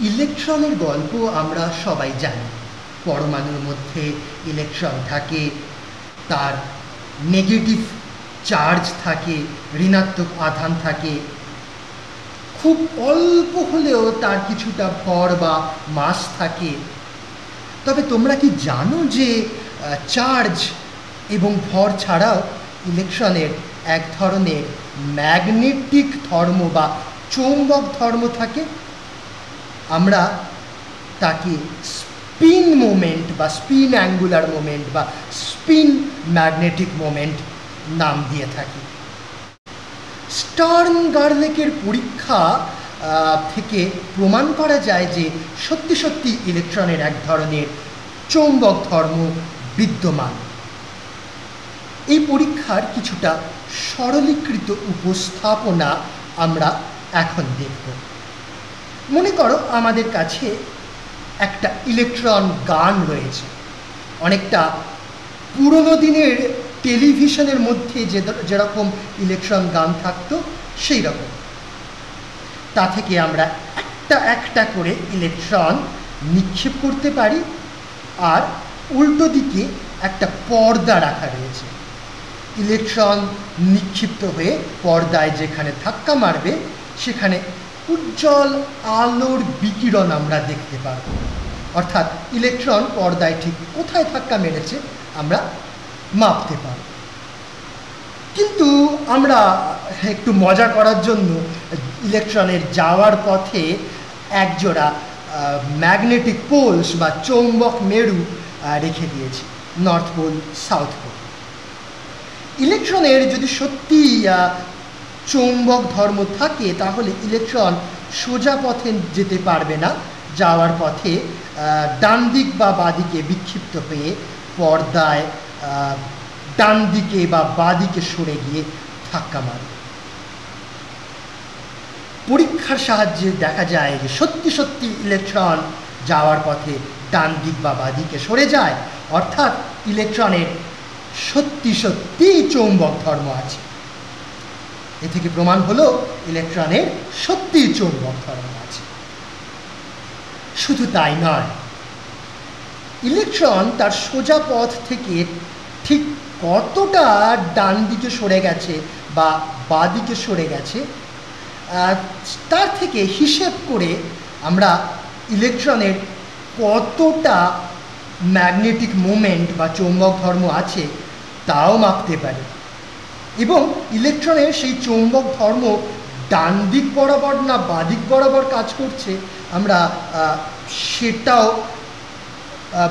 ইলেকট্রনের গল্প আমরা সবাই জানি। পরমাণুর মধ্যে ইলেকট্রন থাকে, তার নেগেটিভ চার্জ থাকে, ঋণাত্মক আধান থাকে, খুব অল্প হলেও তার কিছুটা ভর বা মাস থাকে। তবে তোমরা কি জানো যে চার্জ এবং ভর ছাড়াও ইলেকট্রনের এক ধরনের ম্যাগনেটিক ধর্ম বা চৌম্বক ধর্ম থাকে? আমরা তাকে স্পিন মোমেন্ট বা স্পিন অ্যাঙ্গুলার মোমেন্ট বা স্পিন ম্যাগনেটিক মোমেন্ট নাম দিয়ে থাকি। স্টার্ন গার্লেকের পরীক্ষা থেকে প্রমাণ করা যায় যে সত্যি সত্যি ইলেকট্রনের এক ধরনের চৌম্বক ধর্ম বিদ্যমান। এই পরীক্ষার কিছুটা সরলীকৃত উপস্থাপনা আমরা এখন দেখব। মনে করো আমাদের কাছে একটা ইলেকট্রন গান রয়েছে, অনেকটা পুরনো দিনের টেলিভিশনের মধ্যে যেরকম ইলেকট্রন গান থাকতো সেই রকম। তা থেকে আমরা একটা একটা করে ইলেকট্রন নিক্ষেপ করতে পারি, আর উল্টো দিকে একটা পর্দা রাখা রয়েছে। ইলেকট্রন নিক্ষিপ্ত হয়ে পর্দায় যেখানে ধাক্কা মারবে সেখানে উজ্জ্বল আলোর বিকিরণ আমরা দেখতে পারব। অর্থাৎ ইলেকট্রন পর্দায় ঠিক কোথায় ধাক্কা মেরেছে আমরা মাপতে পারব। কিন্তু আমরা একটু মজা করার জন্য ইলেকট্রনের যাওয়ার পথে একজোড়া ম্যাগনেটিক পোলস বা চৌম্বক মেরু রেখে দিয়েছি, নর্থ পোল সাউথ পোল। ইলেকট্রনের যদি সত্যি চৌম্বক ধর্ম থাকে তাহলে ইলেকট্রন সোজা পথে যেতে পারবে না, যাওয়ার পথে ডান দিক বা বাঁদিকে বিক্ষিপ্ত হয়ে পর্দায় ডান দিকে বা বাঁদিকে সরে গিয়ে ধাক্কা মারবে। পরীক্ষার সাহায্যে দেখা যায় যে সত্যি সত্যি ইলেকট্রন যাওয়ার পথে ডান দিক বা বাঁদিকে সরে যায়, অর্থাৎ ইলেকট্রনের সত্যি সত্যি চৌম্বক ধর্ম আছে। এ থেকে প্রমাণ হলো ইলেকট্রনের সত্যি চৌম্বক ধর্ম আছে। শুধু তাই নয়, ইলেকট্রন তার সোজা পথ থেকে ঠিক কতটা ডান দিকে সরে গেছে বা বাঁ দিকে সরে গেছে তার থেকে হিসেব করে আমরা ইলেকট্রনের কতটা ম্যাগনেটিক মোমেন্ট বা চৌম্বক ধর্ম আছে তাও মাপতে পারি, এবং ইলেকট্রনের সেই চৌম্বক ধর্ম ডান দিক বরাবর না বাঁ দিক বরাবর কাজ করছে আমরা সেটাও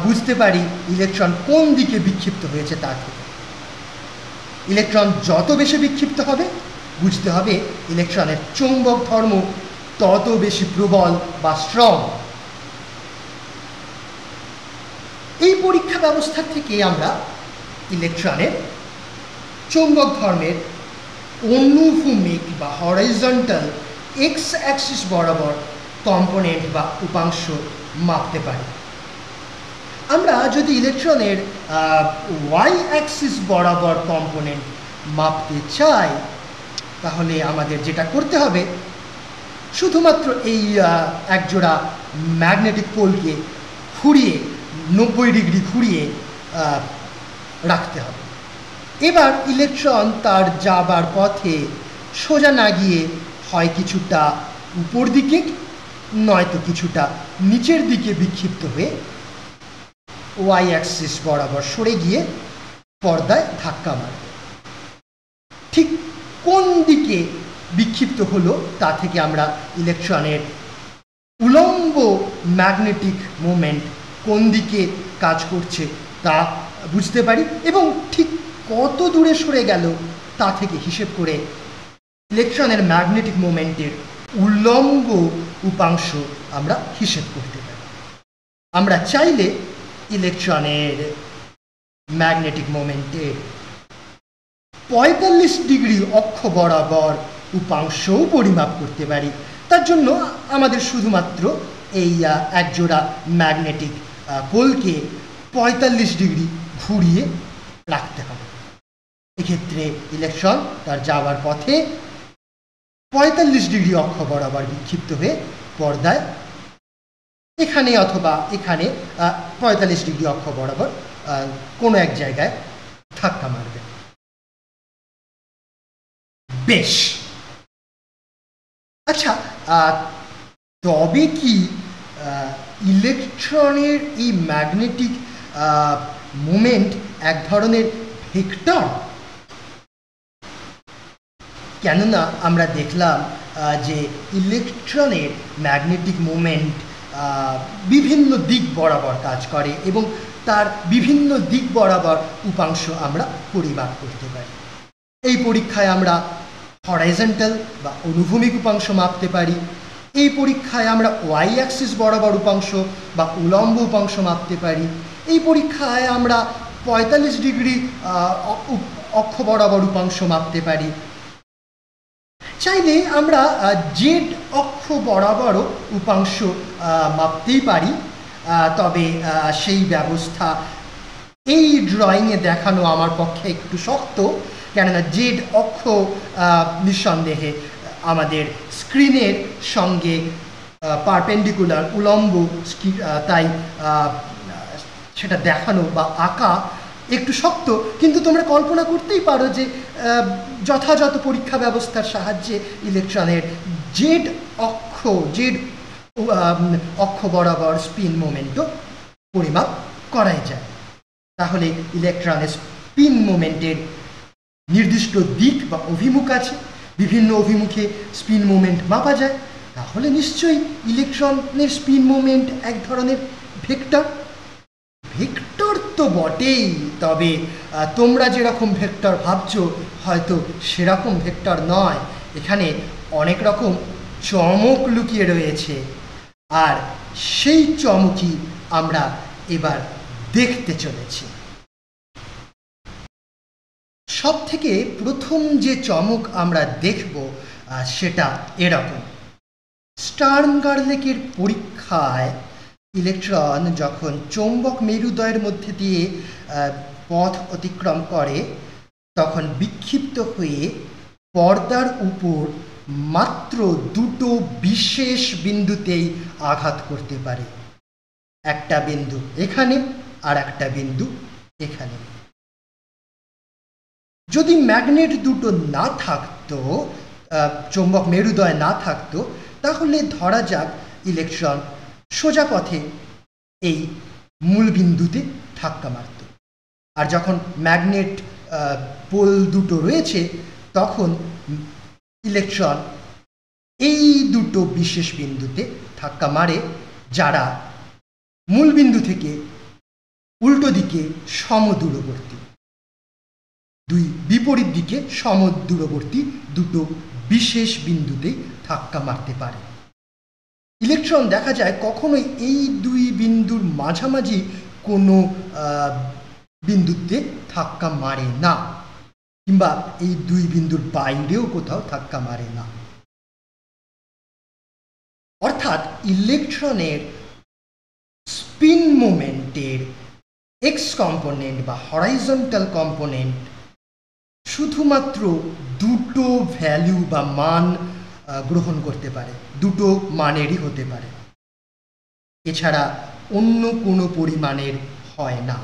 বুঝতে পারি ইলেকট্রন কোন দিকে বিক্ষিপ্ত হয়েছে তা থেকে। ইলেকট্রন যত বেশি বিক্ষিপ্ত হবে বুঝতে হবে ইলেকট্রনের চৌম্বক ধর্ম তত বেশি প্রবল বা স্ট্রং। এই পরীক্ষা ব্যবস্থা থেকে আমরা ইলেকট্রনের চৌম্বক ধর্মের অনুভূমিক বা হরাইজন্টাল এক্স অ্যাক্সিস বরাবর কম্পোনেন্ট বা উপাংশ মাপতে পারি। আমরা যদি ইলেকট্রনের ওয়াই অ্যাক্সিস বরাবর কম্পোনেন্ট মাপতে চাই তাহলে আমাদের যেটা করতে হবে শুধুমাত্র এই একজোড়া ম্যাগনেটিক পোলকে ঘুরিয়ে 90 ডিগ্রি ঘুরিয়ে রাখতে হবে। এবার ইলেকট্রন তার যাবার পথে সোজা না গিয়ে হয় কিছুটা উপর দিকে নয়তো কিছুটা নিচের দিকে বিক্ষিপ্ত হয়ে ওয়াই অ্যাক্সিস বরাবর সরে গিয়ে পর্দায় ধাক্কা মারবে। ঠিক কোন দিকে বিক্ষিপ্ত হলো তা থেকে আমরা ইলেকট্রনের উলম্ব ম্যাগনেটিক মোমেন্ট কোন দিকে কাজ করছে তা বুঝতে পারি, এবং ঠিক কত দূরে সরে গেল তা থেকে হিসেব করে ইলেকট্রনের ম্যাগনেটিক মোমেন্টের উলম্ব উপাংশ আমরা হিসেব করতে পারি। আমরা চাইলে ইলেকট্রনের ম্যাগনেটিক মোমেন্টের 45 ডিগ্রি অক্ষ বরাবর উপাংশও পরিমাপ করতে পারি। তার জন্য আমাদের শুধুমাত্র এই একজোড়া ম্যাগনেটিক পোলকে 45 ডিগ্রি ঘুরিয়ে রাখতে হবে। এক্ষেত্রে ইলেকট্রন তার যাওয়ার পথে 45 ডিগ্রি অক্ষ বরাবর বিক্ষিপ্ত হয়ে পর্দায় এখানে অথবা এখানে 45 ডিগ্রি অক্ষ বরাবর কোনো এক জায়গায় ধাক্কা মারবে। বেশ, আচ্ছা, তবে কি ইলেকট্রনের এই ম্যাগনেটিক মোমেন্ট এক ধরনের ভেক্টর? কেননা আমরা দেখলাম যে ইলেকট্রনের ম্যাগনেটিক মোমেন্ট বিভিন্ন দিক বরাবর কাজ করে এবং তার বিভিন্ন দিক বরাবর উপাংশ আমরা পরিমাপ করতে পারি। এই পরীক্ষায় আমরা হরাইজন্টাল বা অনুভূমিক উপাংশ মাপতে পারি। এই পরীক্ষায় আমরা ওয়াই অ্যাক্সিস বরাবর উপাংশ বা উলম্ব উপাংশ মাপতে পারি। এই পরীক্ষায় আমরা 45 ডিগ্রি অক্ষ বরাবর উপাংশ মাপতে পারি। চাইলে আমরা জেড অক্ষ বরাবরও উপাংশ মাপতেই পারি, তবে সেই ব্যবস্থা এই ড্রয়িংয়ে দেখানো আমার পক্ষে একটু শক্ত, কেননা জেড অক্ষ নিঃসন্দেহে আমাদের স্ক্রিনের সঙ্গে পারপেন্ডিকুলার, উলম্ব, তাই সেটা দেখানো বা আঁকা একটু শক্ত। কিন্তু তোমরা কল্পনা করতেই পারো যে যথাযথ পরীক্ষা ব্যবস্থার সাহায্যে ইলেকট্রনের জেড অক্ষ বরাবর স্পিন মোমেন্টও পরিমাপ করাই যায়। তাহলে ইলেকট্রনের স্পিন মোমেন্টের নির্দিষ্ট দিক বা অভিমুখ আছে, বিভিন্ন অভিমুখে স্পিন মোমেন্ট মাপা যায়। তাহলে নিশ্চয়ই ইলেকট্রনের স্পিন মোমেন্ট এক ধরনের ভেক্টর। ভেক্টর তো বটেই, তবে তোমরা যেরকম ভেক্টর ভাবছো হয়তো সেরকম ভেক্টর নয়। এখানে অনেক রকম চমক লুকিয়ে রয়েছে, আর সেই চমকই আমরা এবার দেখতে চলেছি। সব থেকে প্রথম যে চমক আমরা দেখব সেটা এরকম। স্টার্ন-গারলেকের পরীক্ষায় ইলেকট্রন যখন চৌম্বক মেরুদ্বয়ের মধ্যে দিয়ে পথ অতিক্রম করে তখন বিক্ষিপ্ত হয়ে পর্দার উপর মাত্র দুটো বিশেষ বিন্দুতেই আঘাত করতে পারে। একটা বিন্দু এখানে আর একটা বিন্দু এখানে। যদি ম্যাগনেট দুটো না থাকতো, চৌম্বক মেরুদ্বয় না থাকতো, তাহলে ধরা যাক ইলেকট্রন সোজা পথে এই মূল বিন্দুতে ধাক্কা মারত। আর যখন ম্যাগনেট পোল দুটো রয়েছে তখন ইলেকট্রন এই দুটো বিশেষ বিন্দুতে ধাক্কা মারে, যারা মূল বিন্দু থেকে উল্টো দিকে সমদূরবর্তী, দুই বিপরীত দিকে সমদূরবর্তী দুটো বিশেষ বিন্দুতেই ধাক্কা মারতে পারে। ইলেকট্রন দেখা যায় কখনোই এই দুই বিন্দুর মাঝামাঝি কোনো বিন্দুতে ধাক্কা মারে না, কিংবা এই দুই বিন্দুর বাইরেও কোথাও ধাক্কা মারে না। অর্থাৎ ইলেকট্রনের স্পিন মোমেন্টের এক্স কম্পোনেন্ট বা হরাইজন্টাল কম্পোনেন্ট শুধুমাত্র দুটো ভ্যালু বা মান গ্রহণ করতে পারে, দুটো মানেরই হতে পারে, এছাড়া অন্য কোনো পরিমাণের হয় না।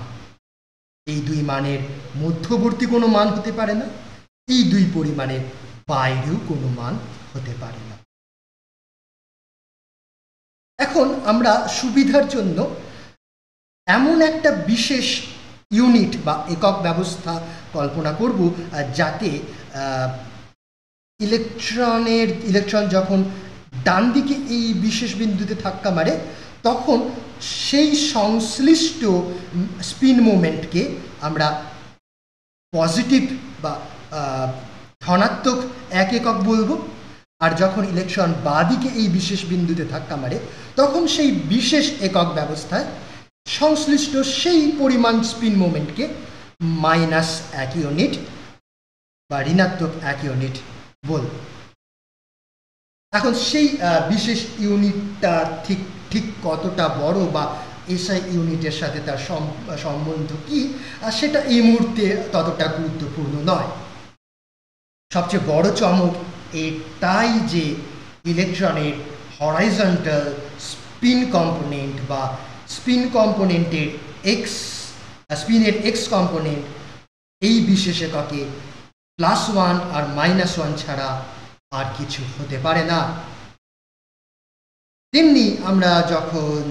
এই দুই মানের মধ্যবর্তী কোনো মান হতে পারে না, এই দুই পরিমাণের বাইরেও কোনো মান হতে পারে না। এখন আমরা সুবিধার জন্য এমন একটা বিশেষ ইউনিট বা একক ব্যবস্থা কল্পনা করব যাতে ইলেকট্রন যখন ডান দিকে এই বিশেষ বিন্দুতে ধাক্কা মারে তখন সেই সংশ্লিষ্ট স্পিন মোমেন্টকে আমরা পজিটিভ বা ধনাত্মক এক একক বলবো, আর যখন ইলেকট্রন বাঁ দিকে এই বিশেষ বিন্দুতে ধাক্কা মারে তখন সেই বিশেষ একক ব্যবস্থায় সংশ্লিষ্ট সেই পরিমাণ স্পিন মোমেন্টকে মাইনাস এক ইউনিট বা ঋণাত্মক এক ইউনিট বলব। এখন সেই বিশেষ ইউনিটটা ঠিক কতটা বড় বা এসআই ইউনিটের সাথে তার সম্বন্ধ কি, সেটা এই মুহূর্তে ততটা গুরুত্বপূর্ণ নয়। সবচেয়ে বড় চমক এটাই যে ইলেকট্রনের হরাইজন্টাল স্পিন কম্পোনেন্ট বা স্পিন কম্পোনেন্টের স্পিনের এক্স কম্পোনেন্ট এই বিশেষ এককে +1 আর -1 ছাড়া আর কিছু হতে পারে না। তেমনি আমরা যখন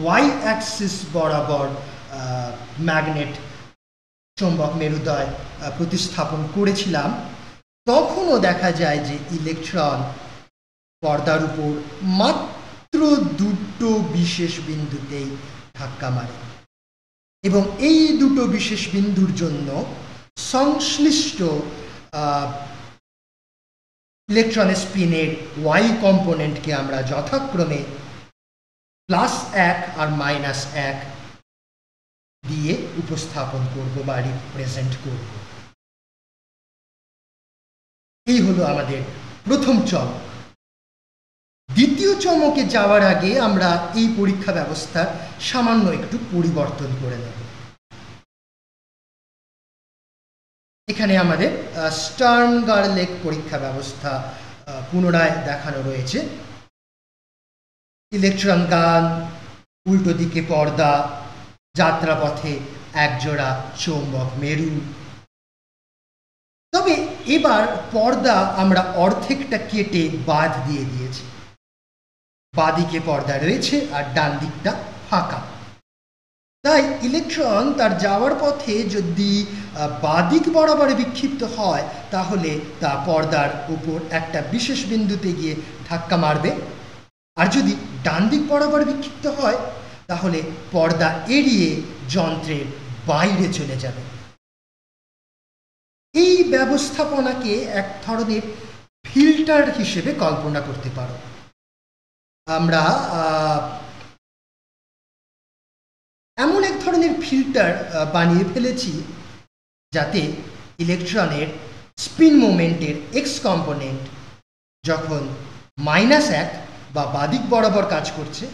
ওয়াই অ্যাক্সিস বরাবর ম্যাগনেট চৌম্বক মেরুদয় প্রতিস্থাপন করেছিলাম, তখনও দেখা যায় যে ইলেকট্রন পর্দার উপর মাত্র দুটো বিশেষ বিন্দুতেই ধাক্কা মারে এবং এই দুটো বিশেষ বিন্দুর জন্য সংশ্লিষ্ট ইলেকট্রনের স্পিনের ওয়াই কম্পোনেন্টকে আমরা যথাক্রমে +1 আর -1 দিয়ে উপস্থাপন করব বা রিপ্রেজেন্ট করব। এই হলো আমাদের প্রথম চমক। দ্বিতীয় চমকে যাওয়ার আগে আমরা এই পরীক্ষা ব্যবস্থার সামান্য একটু পরিবর্তন করে নেব। এখানে আমাদের স্টার্ন-গারলেক পরীক্ষা ব্যবস্থা পুনরায় দেখানো রয়েছে। ইলেকট্রন গান, উল্টো দিকে পর্দা, যাত্রাপথে একজোড়া চৌম্বক মেরু। তবে এবার পর্দা আমরা অর্ধেকটা কেটে বাদ দিয়ে দিয়েছি। বাঁদিকে পর্দা রয়েছে আর ডান দিকটা ফাঁকা। তাই ইলেকট্রন তার যাওয়ার পথে যদি বাঁদিক বরাবর বিক্ষিপ্ত হয় তাহলে তা পর্দার উপর একটা বিশেষ বিন্দুতে গিয়ে ধাক্কা মারবে, আর যদি ডান দিক বরাবর বিক্ষিপ্ত হয় তাহলে পর্দা এড়িয়ে যন্ত্রের বাইরে চলে যাবে। এই ব্যবস্থাপনাকে এক ধরনের ফিল্টার হিসেবে কল্পনা করতে পারো। আমরা এমন এক ধরনের ফিল্টার বানিয়ে ফেলেছি যাতে ইলেকট্রনের স্পিন মোমেন্টের এক্স কম্পোনেন্ট যখন -1 বা বাদিক বরাবর কাজ করছে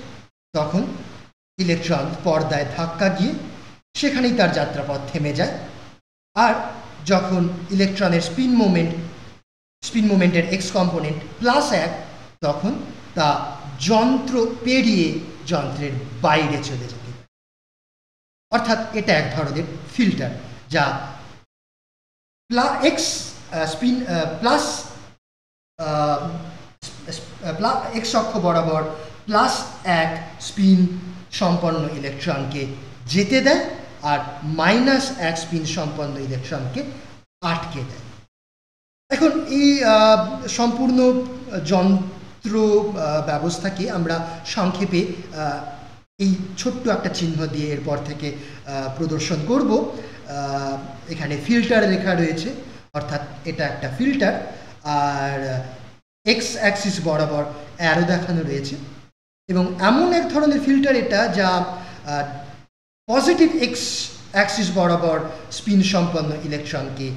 তখন ইলেকট্রন পর্দায় ধাক্কা গিয়ে সেখানেই তার যাত্রাপথ থেমে যায়, আর যখন ইলেকট্রনের স্পিন মোমেন্টের এক্স কম্পোনেন্ট +1 তখন তা যন্ত্র পেরিয়ে যন্ত্রের বাইরে চলে যেতে পারে। অর্থাৎ এটা এক ধরনের ফিল্টার যা এক্স অক্ষ বরাবর +1 স্পিন সম্পন্ন ইলেকট্রনকে যেতে দেয় আর -1 স্পিন সম্পন্ন ইলেকট্রনকে আটকে দেয়। এখন এই সম্পূর্ণ যন্ত্র ব্যবস্থাকে আমরা সংক্ষেপে এই ছোট্ট একটা চিহ্ন দিয়ে এরপর থেকে প্রদর্শন করব। এখানে ফিল্টার লেখা রয়েছে, অর্থাৎ এটা একটা ফিল্টার, আর এক্স অ্যাক্সিস বরাবর অ্যারো দেখানো রয়েছে এবং এমন এক ধরনের ফিল্টার এটা যা পজিটিভ এক্স অ্যাক্সিস বরাবর স্পিন সম্পন্ন ইলেকট্রনকে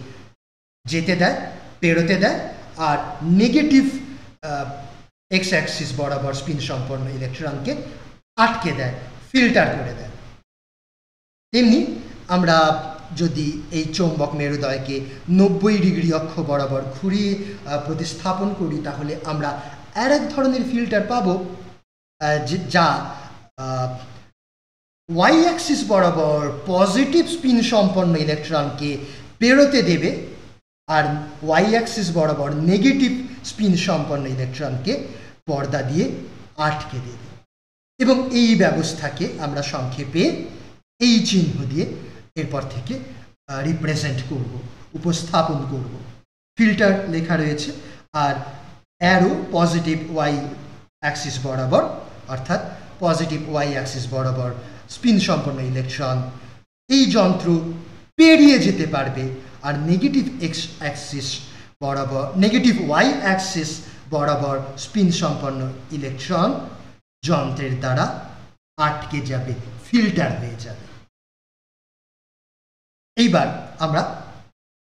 যেতে দেয়, পেরোতে দেয়, আর নেগেটিভ এক্স অ্যাক্সিস বরাবর স্পিন সম্পন্ন ইলেকট্রনকে আটকে দেয়, ফিল্টার করে দেয়। তেমনি আমরা যদি এই চৌম্বক মেরুদয়কে 90 ডিগ্রি অক্ষ বরাবর ঘুরিয়ে প্রতিস্থাপন করি তাহলে আমরা আর এক ধরনের ফিল্টার পাবো যা ওয়াই অ্যাক্সিস বরাবর পজিটিভ স্পিন সম্পন্ন ইলেকট্রনকে পেরোতে দেবে আর ওয়াই অ্যাক্সিস বরাবর নেগেটিভ স্পিন সম্পন্ন ইলেকট্রনকে পর্দা দিয়ে আটকে দেবে। এবং এই ব্যবস্থাকে আমরা সংক্ষেপে এই চিহ্ন দিয়ে এরপর থেকে রিপ্রেজেন্ট করব, উপস্থাপন করব। ফিল্টার লেখা রয়েছে আর অ্যারো পজিটিভ ওয়াই অ্যাক্সিস বরাবর, অর্থাৎ পজিটিভ ওয়াই অ্যাক্সিস বরাবর স্পিন সম্পন্ন ইলেকট্রন এই যন্ত্র পেরিয়ে যেতে পারবে, আর নেগেটিভ এক্স অ্যাক্সিস বরাবর নেগেটিভ ওয়াই অ্যাক্সিস বরাবর স্পিন সম্পন্ন ইলেকট্রন যন্ত্রের দ্বারা আটকে যাবে, ফিল্টার হয়ে যাবে। এইবার আমরা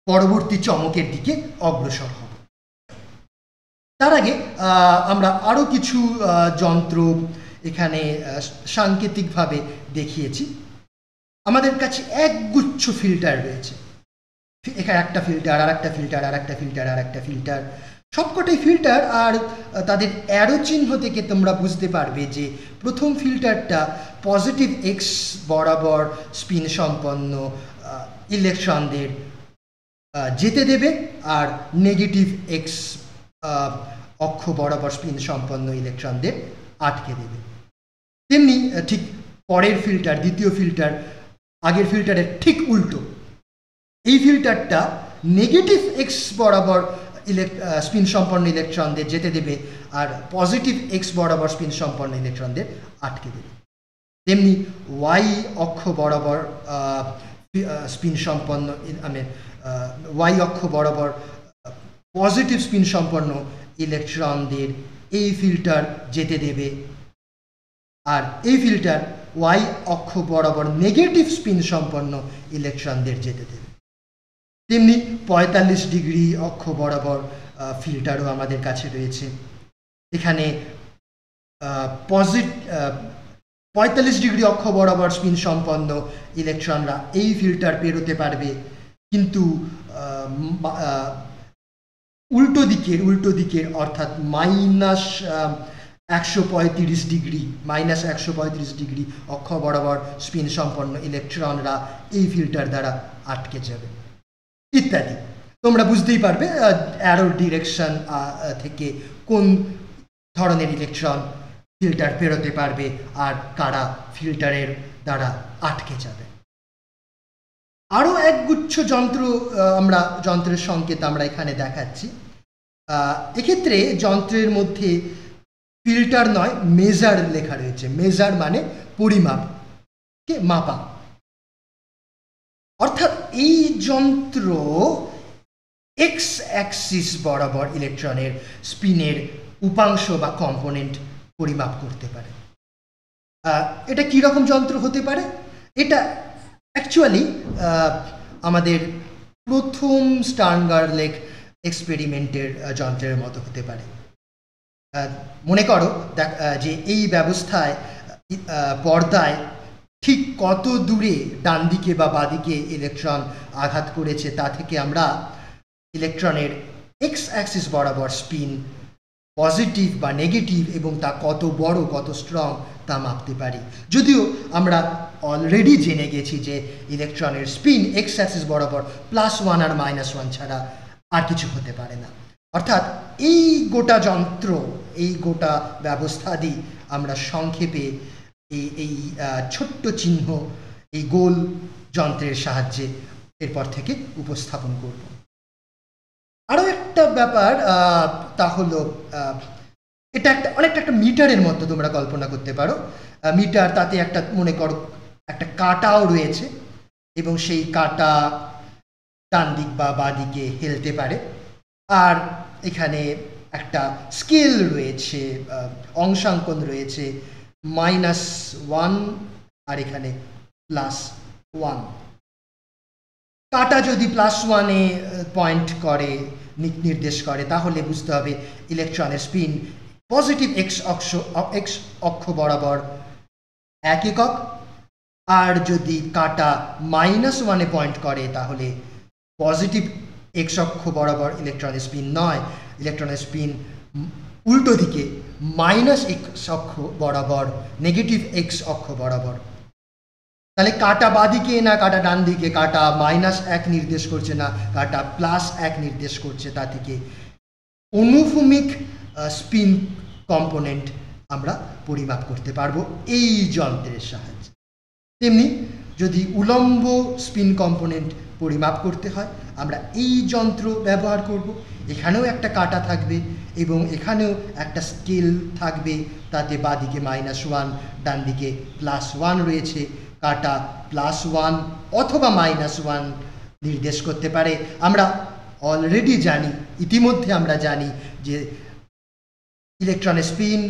পরবর্তী চমকের দিকে অগ্রসর হব। তার আগে আমরা আরও কিছু যন্ত্র এখানে সাংকেতিকভাবে দেখিয়েছি। আমাদের কাছে একগুচ্ছ ফিল্টার রয়েছে। এখানে একটা ফিল্টার, আর একটা ফিল্টার, আর একটা ফিল্টার, আর একটা ফিল্টার, সবকটাই ফিল্টার। আর তাদের অ্যারো চিহ্ন থেকে তোমরা বুঝতে পারবে যে প্রথম ফিল্টারটা পজিটিভ এক্স বরাবর স্পিন সম্পন্ন ইলেকট্রনদের যেতে দেবে, আর নেগেটিভ এক্স অক্ষ বরাবর স্পিন সম্পন্ন ইলেকট্রনদের আটকে দেবে। তেমনি ঠিক পরের ফিল্টার, দ্বিতীয় ফিল্টার আগের ফিল্টারের ঠিক উল্টো। এই ফিল্টারটা নেগেটিভ এক্স বরাবর স্পিন সম্পন্ন ইলেকট্রনদের যেতে দেবে, আর পজিটিভ এক্স বরাবর স্পিন সম্পন্ন ইলেকট্রনদের আটকে দেবে। তেমনি ওয়াই অক্ষ বরাবর স্পিন সম্পন্ন ওয়াই অক্ষ বরাবর পজিটিভ স্পিন সম্পন্ন ইলেকট্রনদের এই ফিল্টার যেতে দেবে, আর এই ফিল্টার ওয়াই অক্ষ বরাবর নেগেটিভ স্পিন সম্পন্ন ইলেকট্রনদের যেতে দেবে। তেমনি 45 ডিগ্রি অক্ষ বরাবর ফিল্টারও আমাদের কাছে রয়েছে। এখানে 45 ডিগ্রি অক্ষ বরাবর স্পিন সম্পন্ন ইলেকট্রনরা এই ফিল্টার পেরোতে পারবে, কিন্তু উল্টো দিকের অর্থাৎ -135 ডিগ্রি অক্ষ বরাবর স্পিন সম্পন্ন ইলেকট্রনরা এই ফিল্টার দ্বারা আটকে যাবে, ইত্যাদি। তোমরা বুঝতেই পারবে অ্যারো ডিরেকশন থেকে কোন ধরনের ইলেকট্রন ফিল্টার পেরোতে পারবে আর কারা ফিল্টারের দ্বারা আটকে যাবে। আরও একগুচ্ছ যন্ত্রের সংকেত আমরা এখানে দেখাচ্ছি। এক্ষেত্রে যন্ত্রের মধ্যে ফিল্টার নয়, মেজার লেখা রয়েছে। মেজার মানে পরিমাপ, মাপা। অর্থাৎ এই যন্ত্র এক্স অ্যাক্সিস বরাবর ইলেকট্রনের স্পিনের উপাংশ বা কম্পোনেন্ট পরিমাপ করতে পারে। এটা কী রকম যন্ত্র হতে পারে? এটা অ্যাকচুয়ালি আমাদের প্রথম স্টার্নগারলেক এক্সপেরিমেন্টের যন্ত্রের মতো হতে পারে। মনে করো যে এই ব্যবস্থায় পর্দায় ঠিক কত দূরে ডান দিকে বা বাঁদিকে ইলেকট্রন আঘাত করেছে তা থেকে আমরা ইলেকট্রনের এক্স অ্যাক্সিস বরাবর স্পিন পজিটিভ বা নেগেটিভ এবং তা কত বড়, কত স্ট্রং তা মাপতে পারি। যদিও আমরা অলরেডি জেনে গেছি যে ইলেকট্রনের স্পিন এক্স অ্যাক্সিস বরাবর +1 আর -1 ছাড়া আর কিছু হতে পারে না। অর্থাৎ এই গোটা যন্ত্র, এই গোটা ব্যবস্থাদি আমরা সংক্ষেপে এই ছোট্ট চিহ্ন, এই গোল যন্ত্রের সাহায্যে এরপর থেকে উপস্থাপন করব। আরও একটা ব্যাপার, তা হলো এটা অনেকটা একটা মিটারের মতো তোমরা কল্পনা করতে পারো। মিটার, তাতে একটা মনে করো একটা কাঁটাও রয়েছে এবং সেই কাঁটা ডান দিক বা বাঁ দিকে হেলতে পারে, আর এখানে একটা স্কেল রয়েছে, অংশাঙ্কন রয়েছে -1 আর এখানে +1। কাঁটা যদি +1-এ পয়েন্ট করে, নির্দেশ করে, তাহলে বুঝতে হবে ইলেকট্রনের স্পিন পজিটিভ এক্স অক্ষ বরাবর 1 একক, আর যদি কাঁটা -1-এ পয়েন্ট করে তাহলে পজিটিভ এক্স অক্ষ বরাবর ইলেকট্রনের স্পিন নয়, ইলেকট্রনের স্পিন উল্টো দিকে -x অক্ষ বরাবর, নেগেটিভ এক্স অক্ষ বরাবর। তাহলে কাঁটা বাঁদিকে না কাঁটা ডান দিকে, কাঁটা -1 নির্দেশ করছে না কাঁটা +1 নির্দেশ করছে, তা থেকে অনুভূমিক স্পিন কম্পোনেন্ট আমরা পরিমাপ করতে পারবো এই যন্ত্রের সাহায্যে। তেমনি যদি উলম্ব স্পিন কম্পোনেন্ট পরিমাপ করতে হয় আমরা এই যন্ত্র ব্যবহার করব। এখানেও একটা কাঁটা থাকবে এবং এখানেও একটা স্কেল থাকবে, তাতে বাঁদিকে -1 ডান দিকে +1 রয়েছে। কাঁটা +1 অথবা -1 নির্দেশ করতে পারে। আমরা অলরেডি জানি, ইতিমধ্যে আমরা জানি যে ইলেকট্রনের স্পিন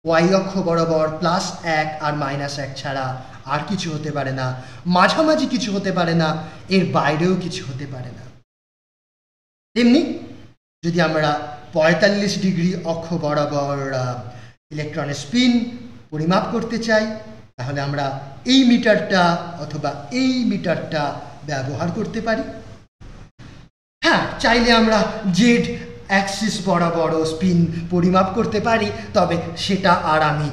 ওয়াই অক্ষ বরাবর +1 আর -1 ছাড়া আর কিছু হতে পারে না, মাঝামাঝি কিছু হতে পারে না, এর বাইরেও কিছু হতে পারে না। তেমনি যদি আমরা 45 ডিগ্রি অক্ষ বরাবর ইলেকট্রনের স্পিন পরিমাপ করতে চাই তাহলে আমরা এই মিটারটা অথবা এই মিটারটা ব্যবহার করতে পারি। হ্যাঁ, চাইলে আমরা জেড অ্যাক্সিস বরাবরও স্পিন পরিমাপ করতে পারি, তবে সেটা আর আমি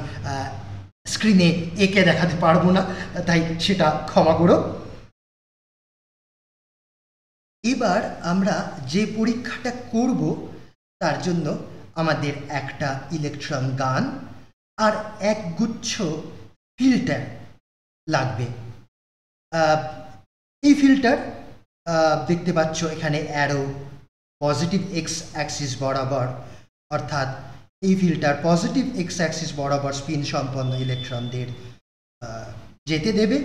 স্ক্রিনে এঁকে দেখাতে পারবো না, তাই সেটা ক্ষমা করো। এবার আমরা যে পরীক্ষাটা করব তার জন্য আমাদের একটা ইলেকট্রন গান আর এক গুচ্ছ ফিল্টার লাগবে। এই ফিল্টার দেখতে পাচ্ছ এখানে অ্যারো পজিটিভ এক্স অ্যাক্সিস বরাবর, অর্থাৎ এই ফিল্টার পজিটিভ এক্স অ্যাক্সিস বরাবর স্পিন সম্পন্ন ইলেকট্রনদের যেতে দেবে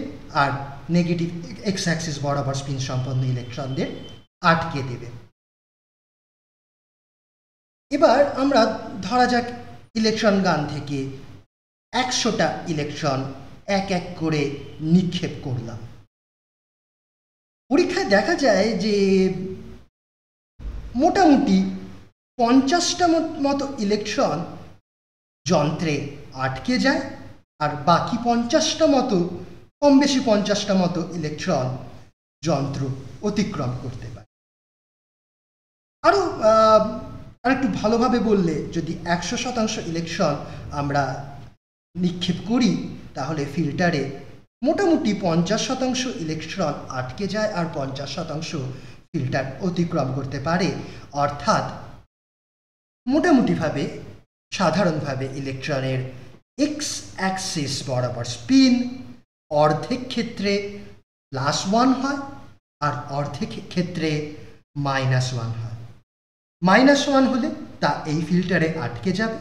আর নেগেটিভ এক্স অ্যাক্সিস বরাবর স্পিন সম্পন্ন ইলেকট্রনদের আটকে দেবে। এবার আমরা ধরা যাক ইলেকট্রন গান থেকে 100টা ইলেকট্রন এক এক করে নিক্ষেপ করলাম। পরীক্ষায় দেখা যায় যে মোটামুটি 50টা মতো ইলেকট্রন যন্ত্রে আটকে যায় আর বাকি 50টা মতো, কম বেশি 50টা মতো ইলেকট্রন যন্ত্র অতিক্রম করতে পারে। আরও একটু ভালোভাবে বললে, যদি 100% ইলেকট্রন আমরা নিক্ষেপ করি তাহলে ফিল্টারে মোটামুটি 50% ইলেকট্রন আটকে যায় আর 50% ফিল্টার অতিক্রম করতে পারে। অর্থাৎ মোটামুটিভাবে সাধারণভাবে ইলেকট্রনের এক্স অ্যাক্সিস বরাবর স্পিন অর্ধেক ক্ষেত্রে +1 হয় আর অর্ধেক ক্ষেত্রে -1 হয়। -1 হলে তা এই ফিল্টারে আটকে যাবে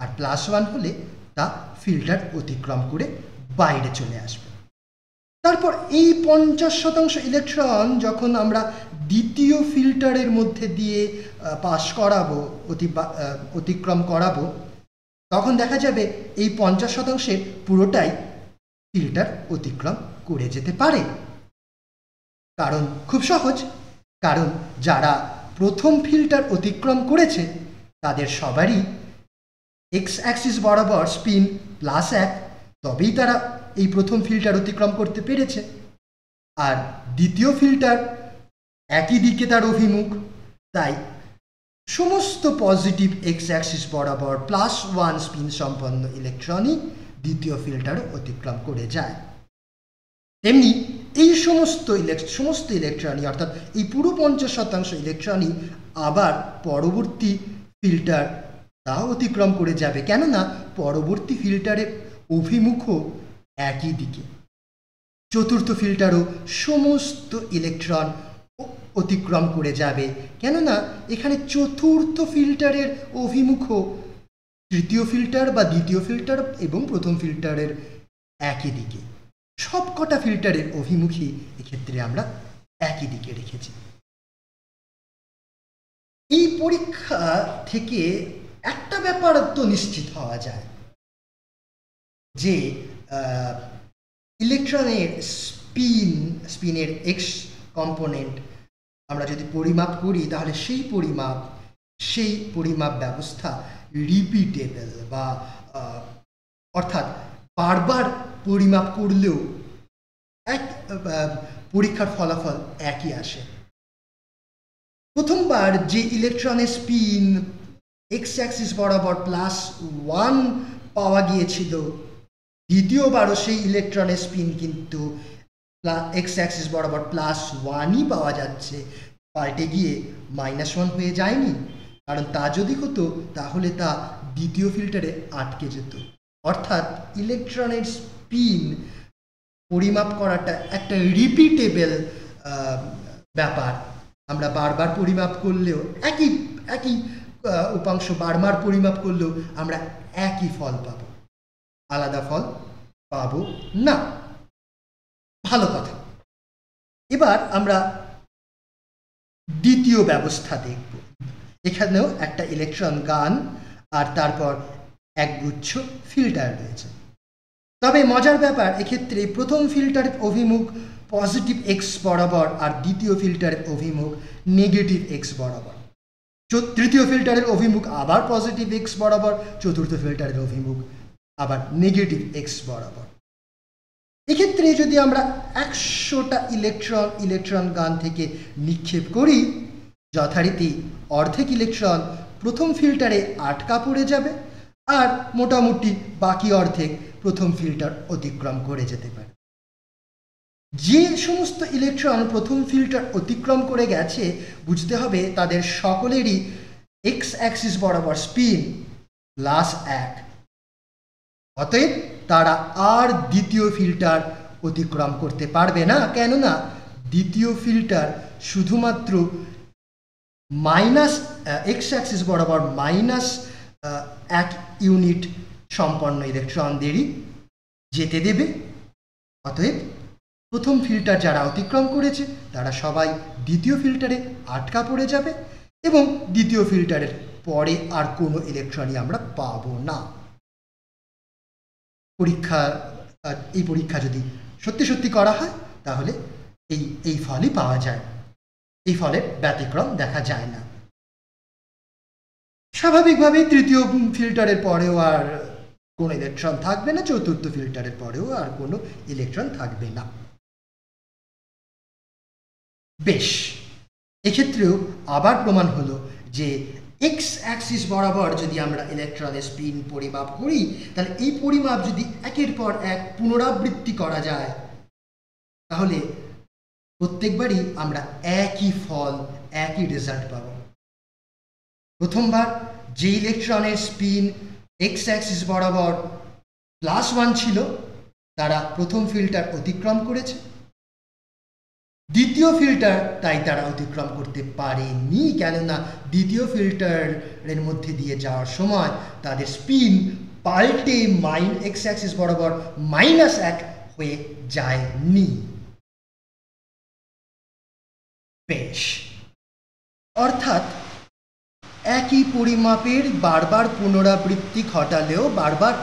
আর +1 হলে তা ফিল্টার অতিক্রম করে বাইরে চলে আসবে। তারপর এই 50% ইলেকট্রন যখন আমরা দ্বিতীয় ফিল্টারের মধ্যে দিয়ে পাস করাবো, অতিক্রম করাবো, তখন দেখা যাবে এই 50%-এর পুরোটাই ফিল্টার অতিক্রম করে যেতে পারে। কারণ খুব সহজ, কারণ যারা প্রথম ফিল্টার অতিক্রম করেছে তাদের সবারই এক্স অ্যাক্সিস বরাবর স্পিন +1, তবেই তারা এই প্রথম ফিল্টার অতিক্রম করতে পেরেছে। আর দ্বিতীয় ফিল্টার একই দিকে তার অভিমুখ, তাই সমস্ত পজিটিভ এক্স অ্যাক্সিস বরাবর +1 স্পিন সম্পন্ন ইলেকট্রনই দ্বিতীয় ফিল্টারও অতিক্রম করে যায়। তেমনি এই সমস্ত ইলেকট্রনই, অর্থাৎ এই পুরো 50% ইলেকট্রনই আবার পরবর্তী ফিল্টার তাও অতিক্রম করে যাবে, কেননা পরবর্তী ফিল্টারের অভিমুখও একই দিকে। চতুর্থ ফিল্টারও সমস্ত ইলেকট্রন অতিক্রম করে যাবে, কেননা এখানে চতুর্থ ফিল্টারের অভিমুখও তৃতীয় ফিল্টার বা দ্বিতীয় ফিল্টার এবং প্রথম ফিল্টারের একই দিকে। সবকটা ফিল্টারের অভিমুখী এক্ষেত্রে আমরা একই দিকে রেখেছি। এই পরীক্ষা থেকে একটা ব্যাপার তো নিশ্চিত হওয়া যায় যে ইলেকট্রনের স্পিনের এক্স কম্পোনেন্ট আমরা যদি পরিমাপ করি তাহলে সেই পরিমাপ ব্যবস্থা রিপিটেবল, বা অর্থাৎ বারবার পরিমাপ করলেও পরীক্ষার ফলাফল একই আসে। প্রথমবার যে ইলেকট্রনের স্পিন এক্স অ্যাক্সিস বরাবর +1 পাওয়া গিয়েছিল, দ্বিতীয়বারও সেই ইলেকট্রনের স্পিন কিন্তু এক্স অ্যাক্সিস বরাবর +1ই পাওয়া যাচ্ছে, পাল্টে গিয়ে -1 হয়ে যায়নি। কারণ তা যদি হতো তাহলে তা দ্বিতীয় ফিল্টারে আটকে যেত। অর্থাৎ ইলেকট্রনের স্পিন পরিমাপ করাটা একটা রিপিটেবল ব্যাপার। আমরা বারবার পরিমাপ করলেও একই উপাংশ বারবার পরিমাপ করলেও আমরা একই ফল পাব, আলাদা ফল পাব না। ভালো কথা। এবার আমরা দ্বিতীয় ব্যবস্থা দেখব। এখানেও একটা ইলেকট্রন গান আর তারপর একগুচ্ছ ফিল্টার রয়েছে। তবে মজার ব্যাপার, এক্ষেত্রে প্রথম ফিল্টারের অভিমুখ পজিটিভ এক্স বরাবর আর দ্বিতীয় ফিল্টারের অভিমুখ নেগেটিভ এক্স বরাবর। তৃতীয় ফিল্টারের অভিমুখ আবার পজিটিভ এক্স বরাবর, চতুর্থ ফিল্টারের অভিমুখ আবার নেগেটিভ এক্স বরাবর। এক্ষেত্রে যদি আমরা 100টা ইলেকট্রন গান থেকে নিক্ষেপ করি যথারীতি অর্ধেক ইলেকট্রন প্রথম ফিল্টারে আটকা পড়ে যাবে, আর মোটামুটি বাকি অর্ধেক প্রথম ফিল্টার অতিক্রম করে যেতে পারে। যে সমস্ত ইলেকট্রন প্রথম ফিল্টার অতিক্রম করে গেছে, বুঝতে হবে তাদের সকলেরই এক্স অ্যাক্সিস বরাবর স্পিন +1। অতএব তারা আর দ্বিতীয় ফিল্টার অতিক্রম করতে পারবে না, কেননা দ্বিতীয় ফিল্টার শুধুমাত্র এক্স অ্যাক্সিস বরাবর -1 ইউনিট সম্পন্ন ইলেকট্রনদেরই যেতে দেবে। অতএব প্রথম ফিল্টার যারা অতিক্রম করেছে তারা সবাই দ্বিতীয় ফিল্টারে আটকা পড়ে যাবে, এবং দ্বিতীয় ফিল্টারের পরে আর কোনো ইলেকট্রনই আমরা পাবো না। এই পরীক্ষা যদি সত্যি সত্যি করা হয় তাহলে এই ফলই পাওয়া যায়, এই ফলের ব্যতিক্রম দেখা যায় না। স্বাভাবিকভাবেই তৃতীয় ফিল্টারের পরেও আর কোনো ইলেকট্রন থাকবে না, চতুর্থ ফিল্টারের পরেও আর কোনো ইলেকট্রন থাকবে না। বেশ, এক্ষেত্রেও আবার প্রমাণ হলো যে এক্স অ্যাক্সিস বরাবর যদি আমরা ইলেকট্রনের স্পিন পরিমাপ করি, তাহলে এই পরিমাপ যদি একের পর এক পুনরাবৃত্তি করা যায়, তাহলে প্রত্যেকবারই আমরা একই ফল, একই রেজাল্ট পাব। প্রথমবার যে ইলেকট্রনের স্পিন এক্স অ্যাক্সিস বরাবর +1 ছিল, তারা প্রথম ফিল্টার অতিক্রম করেছে। দ্বিতীয় ফিল্টার তাই তারা অতিক্রম করতে পারেনি, কেননা দ্বিতীয় ফিল্টারের মধ্যে দিয়ে যাওয়ার সময় তাদের স্পিন পাল্টে এক্স অ্যাক্সিস বরাবর -1 হয়ে যায়নি। বেশ, অর্থাৎ একই পরিমাপের বারবার পুনরাবৃত্তি ঘটালেও বারবার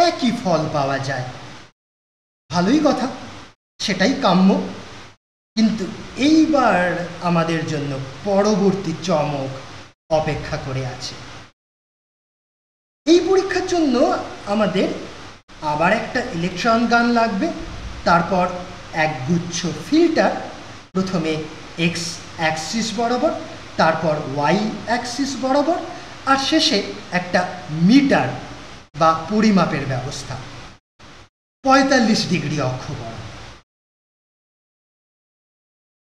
একই ফল পাওয়া যায়। ভালোই কথা, সেটাই কাম্য। কিন্তু এইবার আমাদের জন্য পরবর্তী চমক অপেক্ষা করে আছে। এই পরীক্ষার জন্য আমাদের আবার একটা ইলেকট্রন গান লাগবে, তারপর একগুচ্ছ ফিল্টার, প্রথমে এক্স অ্যাক্সিস বরাবর, তারপর ওয়াই অ্যাক্সিস বরাবর, আর শেষে একটা মিটার বা পরিমাপের ব্যবস্থা 45 ডিগ্রি অক্ষ বরাবর।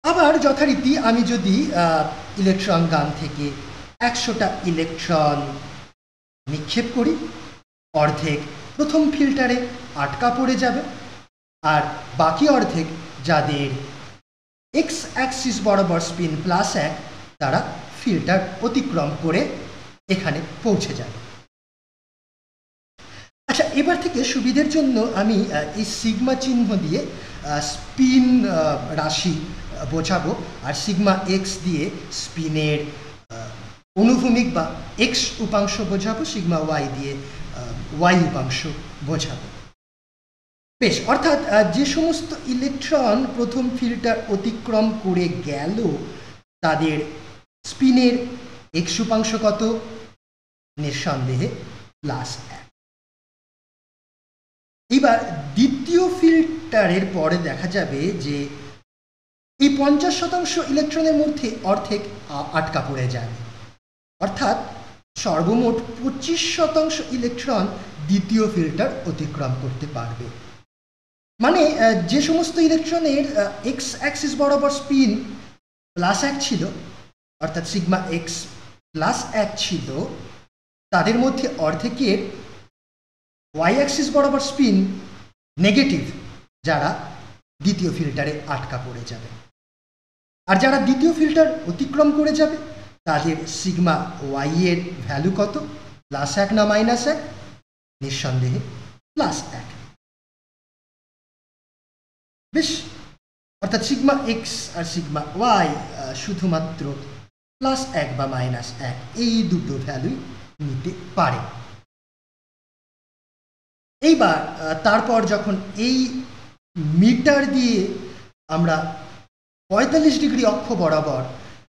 আবার যথারীতি আমি যদি ইলেকট্রন গান থেকে 100টা ইলেকট্রন নিক্ষেপ করি, অর্ধেক প্রথম ফিল্টারে আটকা পড়ে যাবে, আর বাকি অর্ধেক যাদের এক্স অ্যাক্সিস বরাবর স্পিন +1, তারা ফিল্টার অতিক্রম করে এখানে পৌঁছে যাবে। আচ্ছা, এবার থেকে সুবিধের জন্য আমি এই সিগমা চিহ্ন দিয়ে স্পিন রাশি বোঝাবো, আর সিগমা এক্স দিয়ে স্পিনের অনুভূমিক বা এক্স উপাংশ বোঝাবো, সিগমা ওয়াই দিয়ে ওয়াই উপাংশ বোঝাবো। বেশ, অর্থাৎ যে সমস্ত ইলেকট্রন প্রথম ফিল্টার অতিক্রম করে গেল, তাদের স্পিনের এক্স উপাংশ কত? নিঃসন্দেহে +1। এবার দ্বিতীয় ফিল্টারের পরে দেখা যাবে যে এই 50% ইলেকট্রনের মধ্যে অর্ধেক আটকা পড়ে যাবে, অর্থাৎ সর্বমোট 25% ইলেকট্রন দ্বিতীয় ফিল্টার অতিক্রম করতে পারবে। মানে যে সমস্ত ইলেকট্রনের এক্স অ্যাক্সিস বরাবর স্পিন +1 ছিল, অর্থাৎ সিগমা এক্স +1 ছিল, তাদের মধ্যে অর্ধেকের ওয়াই অ্যাক্সিস বরাবর স্পিন নেগেটিভ, যারা দ্বিতীয় ফিল্টারে আটকা পড়ে যাবে। আর যারা দ্বিতীয় ফিল্টার অতিক্রম করে যাবে, তাদের সিগমা ওয়াই এর ভ্যালু কত? +1 না -1? নিঃসন্দেহে +1। বেশ, অর্থাৎ সিগমা এক্স আর সিগমা ওয়াই শুধুমাত্র +1 বা -1 এই দুটো ভ্যালুই নিতে পারে। এইবার তারপর যখন এই মিটার দিয়ে আমরা 45 ডিগ্রি অক্ষ বরাবর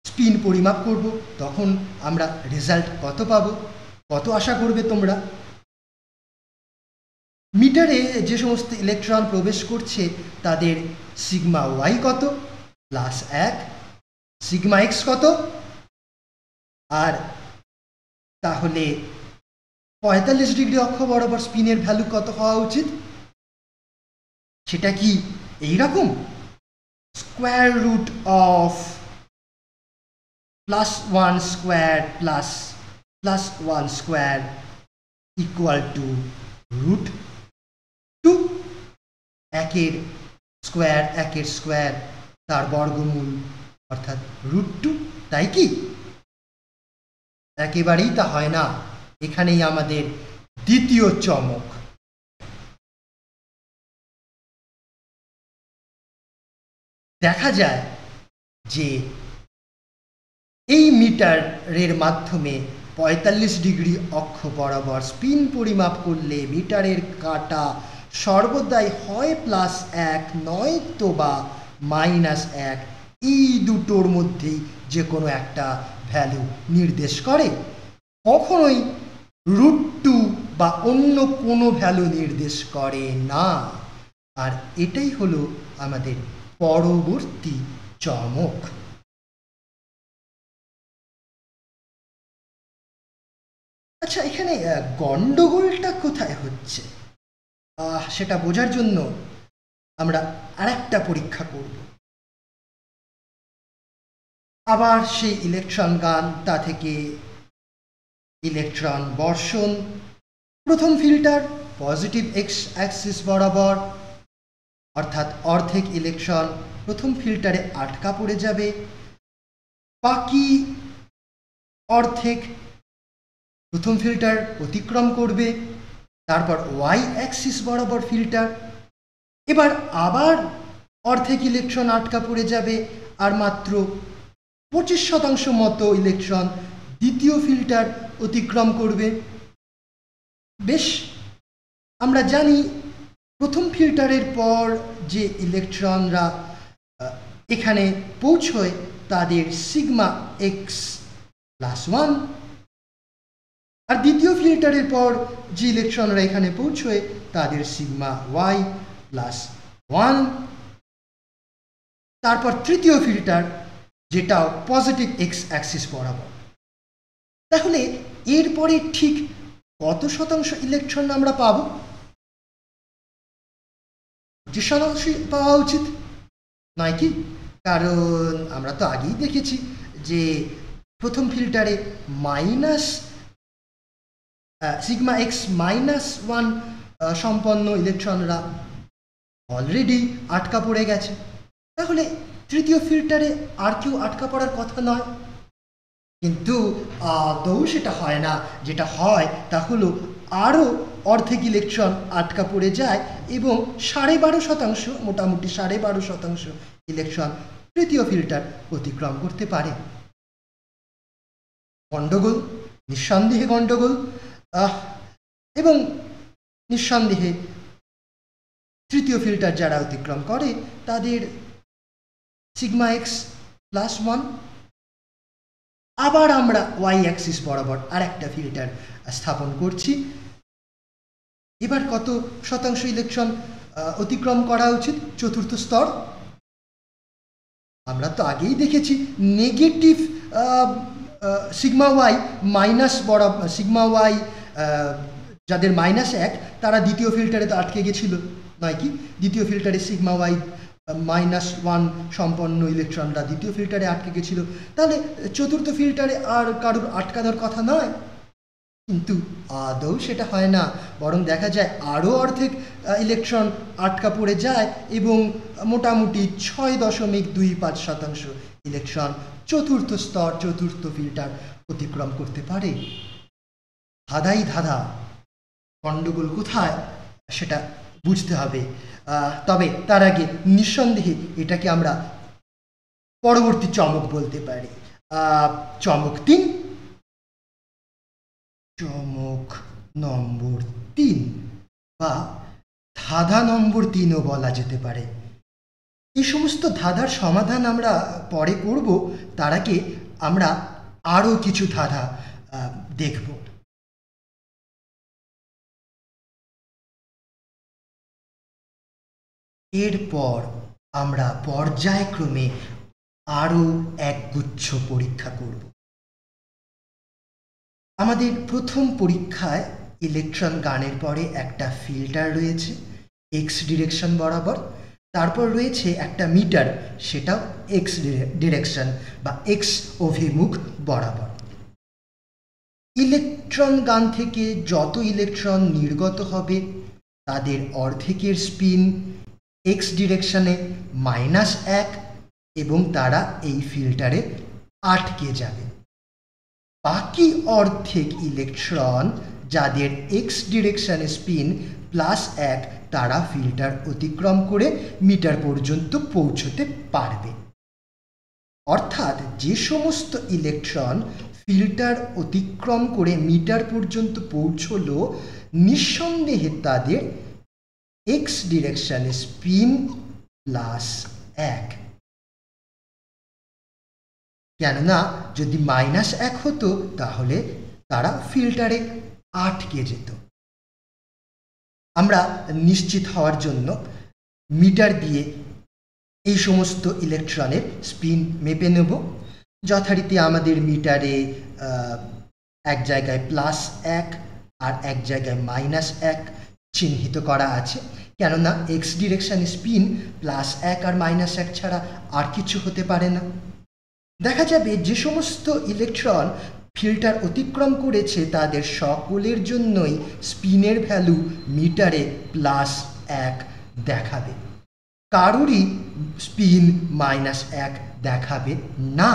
স্পিন পরিমাপ করব, তখন আমরা রেজাল্ট কত পাবো? কত আশা করবে তোমরা? মিটারে যে সমস্ত ইলেকট্রন প্রবেশ করছে তাদের সিগমা ওয়াই কত? +1। সিগমা এক্স কত? আর তাহলে 45 ডিগ্রি অক্ষ বরাবর স্পিনের ভ্যালু কত হওয়া উচিত? সেটা কি এইরকম, square root of +1 square plus +1 square equal to √2, একের স্কোয়ার তার বর্গমূল অর্থাৎ √2, তাই কি? একেবারেই তা হয় না। এখানেই আমাদের দ্বিতীয় চমক। দেখা যায় যে এই মিটারের মাধ্যমে 45 ডিগ্রি অক্ষ বরাবর স্পিন পরিমাপ করলে মিটারের কাঁটা সর্বদাই হয় +1 নয়তো বা -1, এই দুটোর মধ্যেই যে কোনো একটা ভ্যালু নির্দেশ করে, কখনোই √2 বা অন্য কোনো ভ্যালু নির্দেশ করে না। আর এটাই হলো আমাদের পরবর্তী চমক। আচ্ছা, এখানে গন্ডগোলটা কোথায় হচ্ছে সেটা বোঝার জন্য আমরা আরেকটা পরীক্ষা করব। আবার সেই ইলেকট্রন গান, তা থেকে ইলেকট্রন বর্ষণ। প্রথম ফিল্টার পজিটিভ এক্স অ্যাক্সিস বরাবর, অর্থাৎ অর্ধেক ইলেকট্রন প্রথম ফিল্টারে আটকা পড়ে যাবে, বাকি অর্ধেক প্রথম ফিল্টার অতিক্রম করবে। তারপর ওয়াই অ্যাক্সিস বরাবর ফিল্টার, এবার আবার অর্ধেক ইলেকট্রন আটকা পড়ে যাবে, আর মাত্র 25% মতো ইলেকট্রন দ্বিতীয় ফিল্টার অতিক্রম করবে। বেশ, আমরা জানি প্রথম ফিল্টারের পর যে ইলেকট্রনরা এখানে পৌঁছয় তাদের σx+1, আর দ্বিতীয় ফিল্টারের পর যে ইলেকট্রনরা এখানে পৌঁছয় তাদের σy+1। তারপর তৃতীয় ফিল্টার, যেটাও পজিটিভ এক্স অ্যাক্সিস বরাবর। তাহলে এরপরে ঠিক কত শতাংশ ইলেকট্রন আমরা পাব? 25% পাওয়া উচিত নয় কি? কারণ আমরা তো আগেই দেখেছি যে প্রথম ফিল্টারে σx-1 সম্পন্ন ইলেকট্রনরা অলরেডি আটকা পড়ে গেছে। তাহলে তৃতীয় ফিল্টারে আর কেউ আটকা পড়ার কথা নয়। কিন্তু আদৌ সেটা হয় না। যেটা হয় তা হলো আরও অর্ধেক ইলেকট্রন আটকা পড়ে যায় এবং 12.5%, মোটামুটি 12.5% ইলেকট্রন তৃতীয় ফিল্টার অতিক্রম করতে পারে। গণ্ডগোল, নিঃসন্দেহে গণ্ডগোল। এবং নিঃসন্দেহে তৃতীয় ফিল্টার যারা অতিক্রম করে তাদের σx+1। আবার আমরা ওয়াই অ্যাক্সিস বরাবর আর একটা ফিল্টার স্থাপন করছি। এবার কত শতাংশ ইলেকট্রন অতিক্রম করা উচিত চতুর্থ স্তর? আমরা তো আগেই দেখেছি নেগেটিভ σy মাইনাস বরাবর, σy যাদের -1 তারা দ্বিতীয় ফিল্টারে তো আটকে গেছিল নয় কি? দ্বিতীয় ফিল্টারে σy-1 সম্পন্ন ইলেকট্রনরা দ্বিতীয় ফিল্টারে আটকে গেছিল। তাহলে চতুর্থ ফিল্টারে আর কারোর আটকানোর কথা নয়। কিন্তু আদৌ সেটা হয় না, বরং দেখা যায় আরও অর্ধেক ইলেকট্রন আটকা পড়ে যায় এবং মোটামুটি 6.25% ইলেকট্রন চতুর্থ স্তর, চতুর্থ ফিল্টার অতিক্রম করতে পারে। ধাঁধাই ধাঁধা, গণ্ডগোল কোথায় সেটা বুঝতে হবে। তবে তার আগে নিঃসন্দেহে এটাকে আমরা পরবর্তী চমক বলতে পারি। চমক 3, চমক নম্বর 3 বা ধাঁধা নম্বর 3ও বলা যেতে পারে। এই সমস্ত ধাঁধার সমাধান আমরা পরে করব, তার আগে আমরা আরও কিছু ধাঁধা দেখব। এরপর আমরা পর্যায়ক্রমে আরও একগুচ্ছ পরীক্ষা করব। আমাদের প্রথম পরীক্ষায় ইলেকট্রন গানের পরে একটা ফিল্টার রয়েছে এক্স ডিরেকশন বরাবর, তারপর রয়েছে একটা মিটার, সেটাও এক্স ডিরেকশন বা এক্স অভিমুখ বরাবর। ইলেকট্রন গান থেকে যত ইলেকট্রন নির্গত হবে তাদের অর্ধেকের স্পিন এক্স ডিরেকশনে -1 এবং তারা এই ফিল্টারে আটকে যাবে। বাকি অর্ধেক ইলেকট্রন যাদের এক্স ডিরেকশনে স্পিন +1 তারা ফিল্টার অতিক্রম করে মিটার পর্যন্ত পৌঁছতে পারবে। অর্থাৎ যে সমস্ত ইলেকট্রন ফিল্টার অতিক্রম করে মিটার পর্যন্ত পৌঁছলো নিঃসন্দেহে তাদের এক্স ডিরেকশনে স্পিন +1, কেননা যদি -1 হতো তাহলে তারা ফিল্টারে আটকে যেত। আমরা নিশ্চিত হওয়ার জন্য মিটার দিয়ে এই সমস্ত ইলেকট্রনের স্পিন মেপে নেব। যথারীতি আমাদের মিটারে এক জায়গায় +1 আর এক জায়গায় -1 চিহ্নিত করা আছে, কেননা এক্স ডিরেকশনে স্পিন +1 আর -1 ছাড়া আর কিছু হতে পারে না। দেখা যাবে যে সমস্ত ইলেকট্রন ফিল্টার অতিক্রম করেছে তাদের সকলের জন্যই স্পিনের ভ্যালু মিটারে +1 দেখাবে, কারোরই স্পিন -1 দেখাবে না।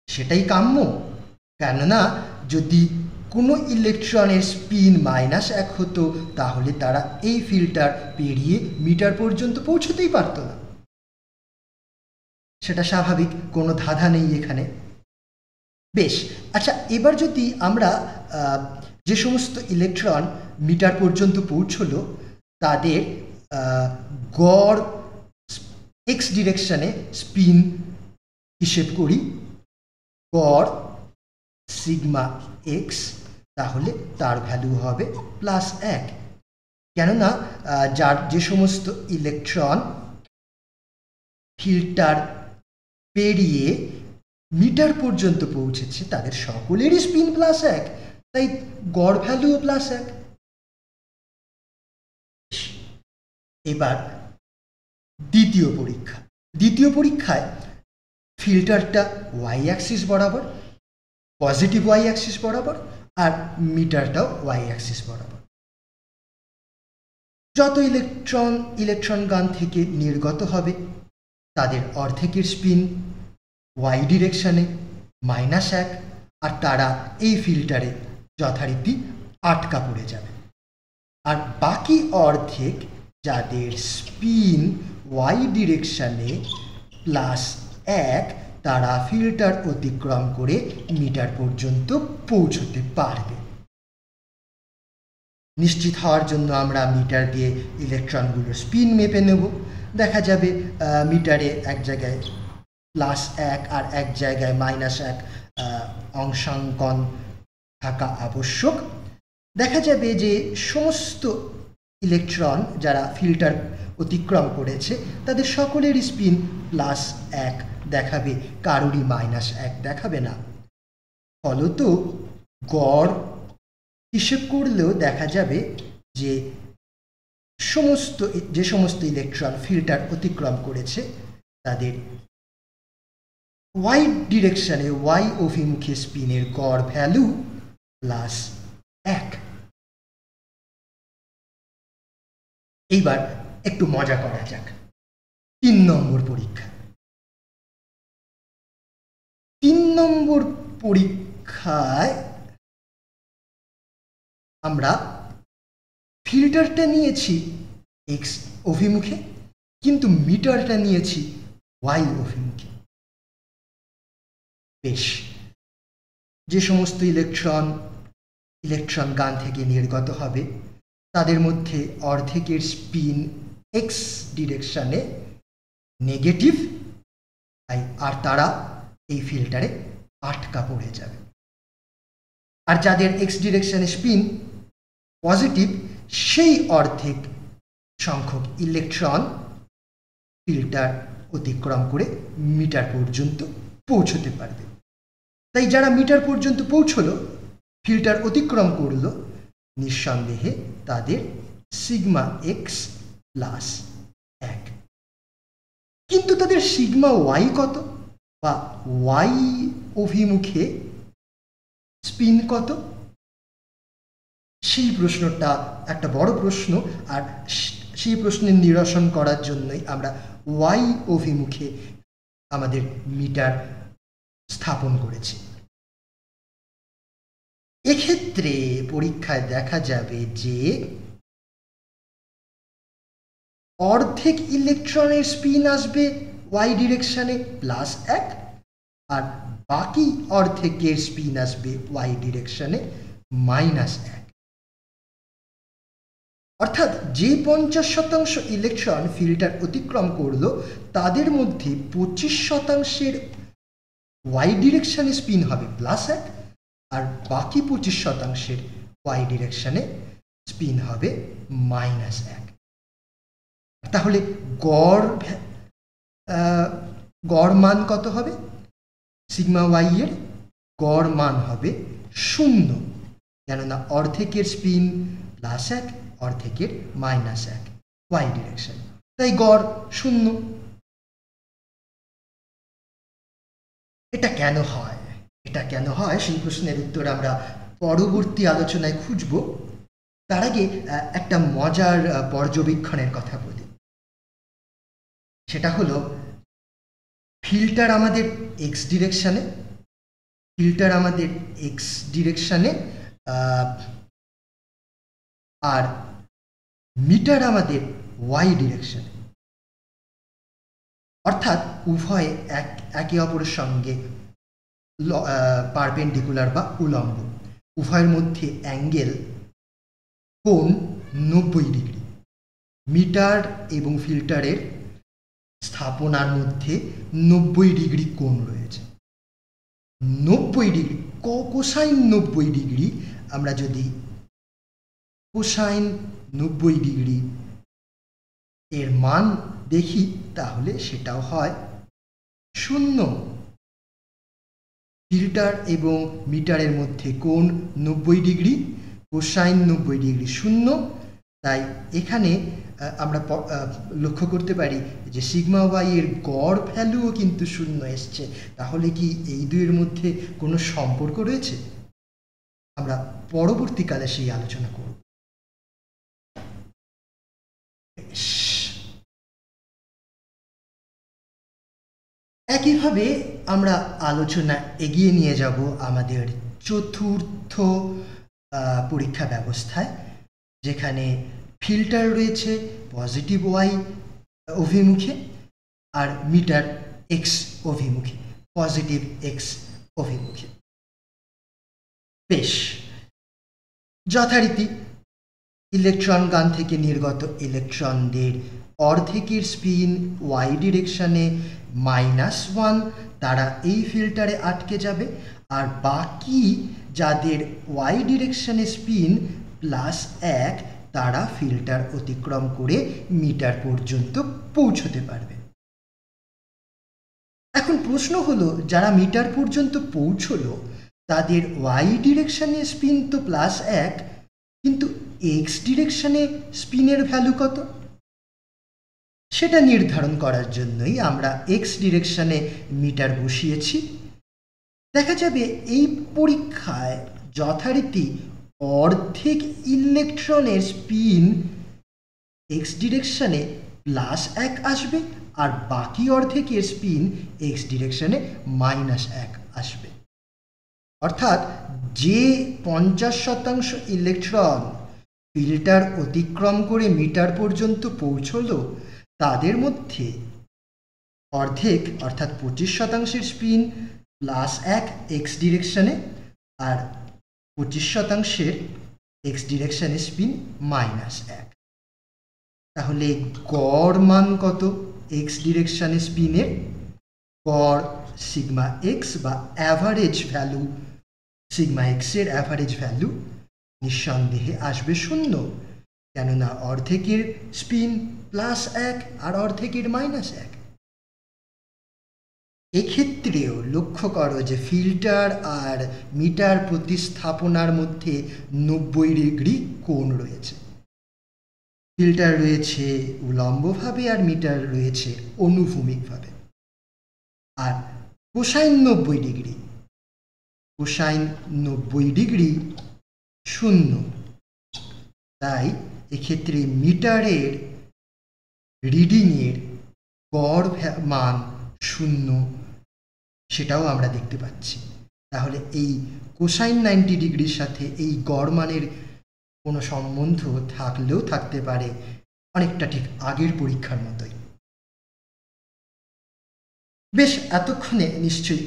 সেটাই কাম্য, কেননা যদি কোনো ইলেকট্রনের স্পিন -1 হতো তাহলে তারা এই ফিল্টার পেরিয়ে মিটার পর্যন্ত পৌঁছতেই পারত না। সেটা স্বাভাবিক, কোনো ধাঁধা নেই এখানে। বেশ, আচ্ছা, এবার যদি আমরা যে সমস্ত ইলেকট্রন মিটার পর্যন্ত পৌঁছলো তাদের গড় এক্স ডিরেকশনে স্পিন হিসেব করি, গড় সিগমা এক্স, তাহলে তার ভ্যালু হবে +1, কেননা যে সমস্ত ইলেকট্রন ফিল্টার পেরিয়ে মিটার পর্যন্ত পৌঁছেছে তাদের সকলেরই স্পিন +1, তাই গড় ভ্যালুও +1। এবার দ্বিতীয় পরীক্ষায় ফিল্টারটা ওয়াই অ্যাক্সিস বরাবর, পজিটিভ ওয়াই অ্যাক্সিস বরাবর, আর মিটারটাও ওয়াই অ্যাক্সিস বরাবর। যত ইলেকট্রন গান থেকে নির্গত হবে তাদের অর্ধেকের স্পিন ওয়াই ডিরেকশনে -1 আর তারা এই ফিল্টারে যথারীতি আটকা পড়ে যাবে। আর বাকি অর্ধেক যাদের স্পিন ওয়াই ডিরেকশনে +1 তারা ফিল্টার অতিক্রম করে মিটার পর্যন্ত পৌঁছতে পারবে। নিশ্চিত হওয়ার জন্য আমরা মিটার দিয়ে ইলেকট্রনগুলোর স্পিন মেপে নেব। দেখা যাবে মিটারে এক জায়গায় +1 আর এক জায়গায় -1 অংশাঙ্কন থাকা আবশ্যক। দেখা যাবে যে সমস্ত ইলেকট্রন যারা ফিল্টার অতিক্রম করেছে তাদের সকলেরই স্পিন +1 দেখাবে, কারোরই -1 দেখাবে না। ফলত গড় হিসেব করলেও দেখা যাবে যে সমস্ত ইলেকট্রন ফিল্টার অতিক্রম করেছে তাদের ওয়াই ডিরেকশনে ওয়াই অভিমুখে স্পিনের গড় ভ্যালু +1। এইবার একটু মজা করা যাক। 3 নম্বর পরীক্ষা। 3 নম্বর পরীক্ষায় আমরা ফিল্টারটা নিয়েছি এক্স অভিমুখে, কিন্তু মিটারটা নিয়েছি ওয়াই অভিমুখে। বেশ, যে সমস্ত ইলেকট্রন গান থেকে নির্গত হবে তাদের মধ্যে অর্ধেকের স্পিন এক্স ডিরেকশনে নেগেটিভ, আর তারা এই ফিল্টারে আটকা পড়ে যাবে। আর যাদের এক্স ডিরেকশনে স্পিন পজিটিভ সেই অর্ধেক সংখ্যক ইলেকট্রন ফিল্টার অতিক্রম করে মিটার পর্যন্ত পৌঁছতে পারবে। তাই যারা মিটার পর্যন্ত পৌঁছলো, ফিল্টার অতিক্রম করলো, নিঃসন্দেহে তাদের সিগমা এক্স প্লাস 1। কিন্তু তাদের সিগমা ওয়াই কত, বা ওয়াই অভিমুখে স্পিন কত? সেই প্রশ্নটা একটা বড় প্রশ্ন, আর সেই প্রশ্নের নিরসন করার জন্যই আমরা ওয়াই অভিমুখে আমাদের মিটার স্থাপন করেছি। এক্ষেত্রে পরীক্ষায় দেখা যাবে যে অর্ধেক ইলেকট্রনের স্পিন আসবে ওয়াই ডিরেকশনে +1, আর বাকি অর্ধেকের স্পিন আসবে ওয়াই ডিরেকশনে -1। অর্থাৎ যে 50% ইলেকট্রন ফিল্টার অতিক্রম করলো, তাদের মধ্যে 25%-এর ওয়াই ডিরেকশনে স্পিন হবে +1, আর বাকি 25%-এর ওয়াই ডিরেকশনে স্পিন হবে -1। তাহলে গড় মান কত হবে? সিগমা ওয়াই এর গড় মান হবে 0, কেননা অর্ধেকের স্পিন +1, অর্ধেকের -1 ওয়াই ডিরেকশন, তাই গড় 0। এটা কেন হয়? সেই প্রশ্নের উত্তর আমরা পরবর্তী আলোচনায় খুঁজব। তার আগে একটা মজার পর্যবেক্ষণের কথা বলি। সেটা হলো, ফিল্টার আমাদের এক্স ডিরেকশনে, আর মিটার আমাদের ওয়াই ডিরেকশনে। অর্থাৎ উভয়ে একে অপরের সঙ্গে পারপেন্ডিকুলার বা উলম্ব। উভয়ের মধ্যে কোণ 90 ডিগ্রি। মিটার এবং ফিল্টারের স্থাপনার মধ্যে 90 ডিগ্রি কোণ রয়েছে। 90 ডিগ্রি, কোসাইন 90 ডিগ্রি, আমরা যদি কোসাইন 90 ডিগ্রি এর মান দেখি, তাহলে সেটাও হয় 0। ফিল্টার এবং মিটারের মধ্যে কোণ 90 ডিগ্রি, কোসাইন 90 ডিগ্রি 0। তাই এখানে আমরা লক্ষ্য করতে পারি যে সিগমা ওয়াই এর গড় ভ্যালুও কিন্তু 0 এসছে। তাহলে কি এই দুইয়ের মধ্যে কোনো সম্পর্ক রয়েছে? আমরা পরবর্তীকালে সেই আলোচনা করব। একইভাবে আমরা আলোচনা এগিয়ে নিয়ে যাব আমাদের চতুর্থ পরীক্ষা ব্যবস্থায়, যেখানে ফিল্টার রয়েছে পজিটিভ ওয়াই অভিমুখে, আর মিটার এক্স অভিমুখে, পজিটিভ এক্স অভিমুখে। বেশ, যথারীতি ইলেকট্রন গান থেকে নির্গত ইলেকট্রনদের অর্ধেকের স্পিন ওয়াই ডিরেকশনে -1, তারা এই ফিল্টারে আটকে যাবে, আর বাকি যাদের ওয়াই ডিরেকশনে স্পিন +1, তারা ফিল্টার অতিক্রম করে মিটার পর্যন্ত পৌঁছতে পারবে। এখন প্রশ্ন হলো, যারা মিটার পর্যন্ত পৌঁছলো, তাদের ওয়াই ডিরেকশনে স্পিন তো +1, কিন্তু এক্স ডিরেকশনে স্পিনের ভ্যালু কত? সেটা নির্ধারণ করার জন্যই আমরা এক্স ডিরেকশনে মিটার বসিয়েছি। দেখা যাবে এই পরীক্ষায় যথারীতি অর্ধেক ইলেকট্রনের স্পিন এক্স ডিরেকশনে +1 আসবে, আর বাকি অর্ধেকের স্পিন এক্স ডিরেকশনে -1 আসবে। অর্থাৎ যে 50% ইলেকট্রন ফিল্টার অতিক্রম করে মিটার পর্যন্ত পৌঁছলো, তাদের মধ্যে অর্ধেক অর্থাৎ 25%-এর স্পিন +1 এক্স ডিরেকশনে, আর 25%-এর এক্স ডিরেকশনে স্পিন -1। তাহলে গড় মান কত এক্স ডিরেকশনে স্পিনের? গড় সিগমা এক্স বা অ্যাভারেজ ভ্যালু, সিগমা এক্সের অ্যাভারেজ ভ্যালু নিঃসন্দেহে আসবে 0, কেননা অর্ধেকের স্পিন +1 আর অর্ধেকের -1। এক্ষেত্রেও লক্ষ্য করো যে ফিল্টার আর মিটার প্রতিস্থাপনার মধ্যে 90 ডিগ্রি কোণ রয়েছে। ফিল্টার রয়েছে উলম্বভাবে আর মিটার রয়েছে অনুভূমিকভাবে। আর কোসাইন 90 ডিগ্রি, কোসাইন 90 ডিগ্রি 0। তাই এক্ষেত্রে মিটারের রিডিংয়ের গড় মান 0, সেটাও আমরা দেখতে পাচ্ছি। তাহলে এই কোসাইন 90 ডিগ্রির সাথে এই গড় মানের কোনো সম্বন্ধ থাকলেও থাকতে পারে, অনেকটা ঠিক আগের পরীক্ষার মতোই। বেশ, এতক্ষণে নিশ্চয়ই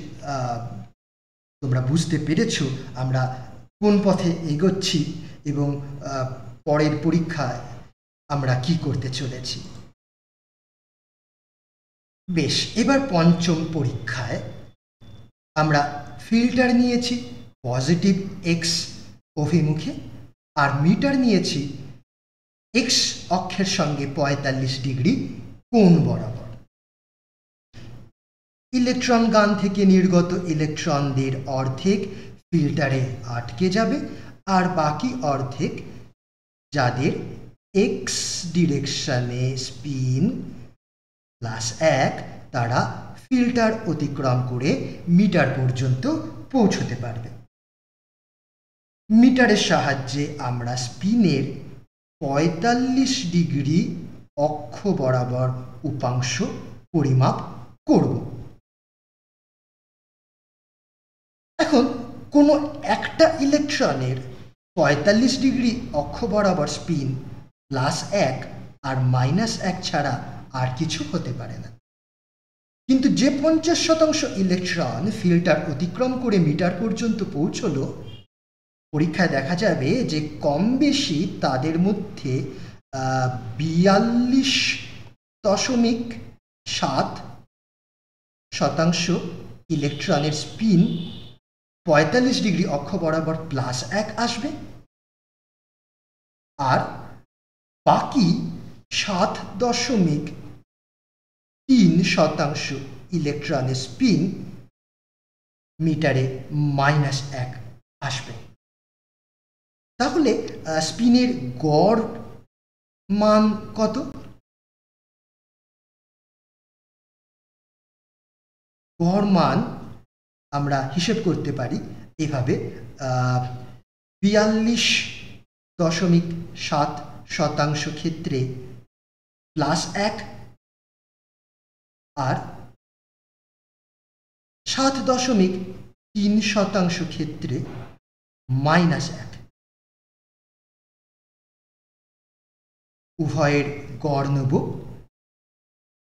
তোমরা বুঝতে পেরেছো আমরা কোন পথে এগোচ্ছি এবং পরের পরীক্ষায় আমরা কি করতে চলেছি। বেশ, এবার পঞ্চম পরীক্ষায় আমরা ফিল্টার নিয়েছি পজিটিভ এক্স অভিমুখে আর মিটার নিয়েছি এক্স অক্ষের সঙ্গে 45 ডিগ্রি কোণ বরাবর। ইলেকট্রন গান থেকে নির্গত ইলেকট্রনদের অর্ধেক ফিল্টারে আটকে যাবে আর বাকি অর্ধেক, যাদের এক্স ডিরেকশনে স্পিন +1, তারা ফিল্টার অতিক্রম করে মিটার পর্যন্ত পৌঁছতে পারবে। মিটারের সাহায্যে আমরা স্পিনের 45 ডিগ্রি অক্ষ বরাবর উপাংশ পরিমাপ করব। এখন কোনো একটা ইলেকট্রনের 45 ডিগ্রি অক্ষ বরাবর স্পিন +1 আর -1 ছাড়া আর কিছু হতে পারে না। কিন্তু যে 50% ইলেকট্রন ফিল্টার অতিক্রম করে মিটার পর্যন্ত পৌঁছলো, পরীক্ষায় দেখা যাবে যে কম বেশি তাদের মধ্যে 42.7% ইলেকট্রনের স্পিন 45 ডিগ্রি অক্ষ বরাবর +1 আসবে আর বাকি 7.3% ইলেকট্রনের স্পিন মিটারে -1 আসবে। তাহলে স্পিনের গড় মান কত? গড় মান আমরা হিসেব করতে পারি এভাবে, 42.7% ক্ষেত্রে +1 আর 7.3% ক্ষেত্রে -1। উভয়ের গড় নেব,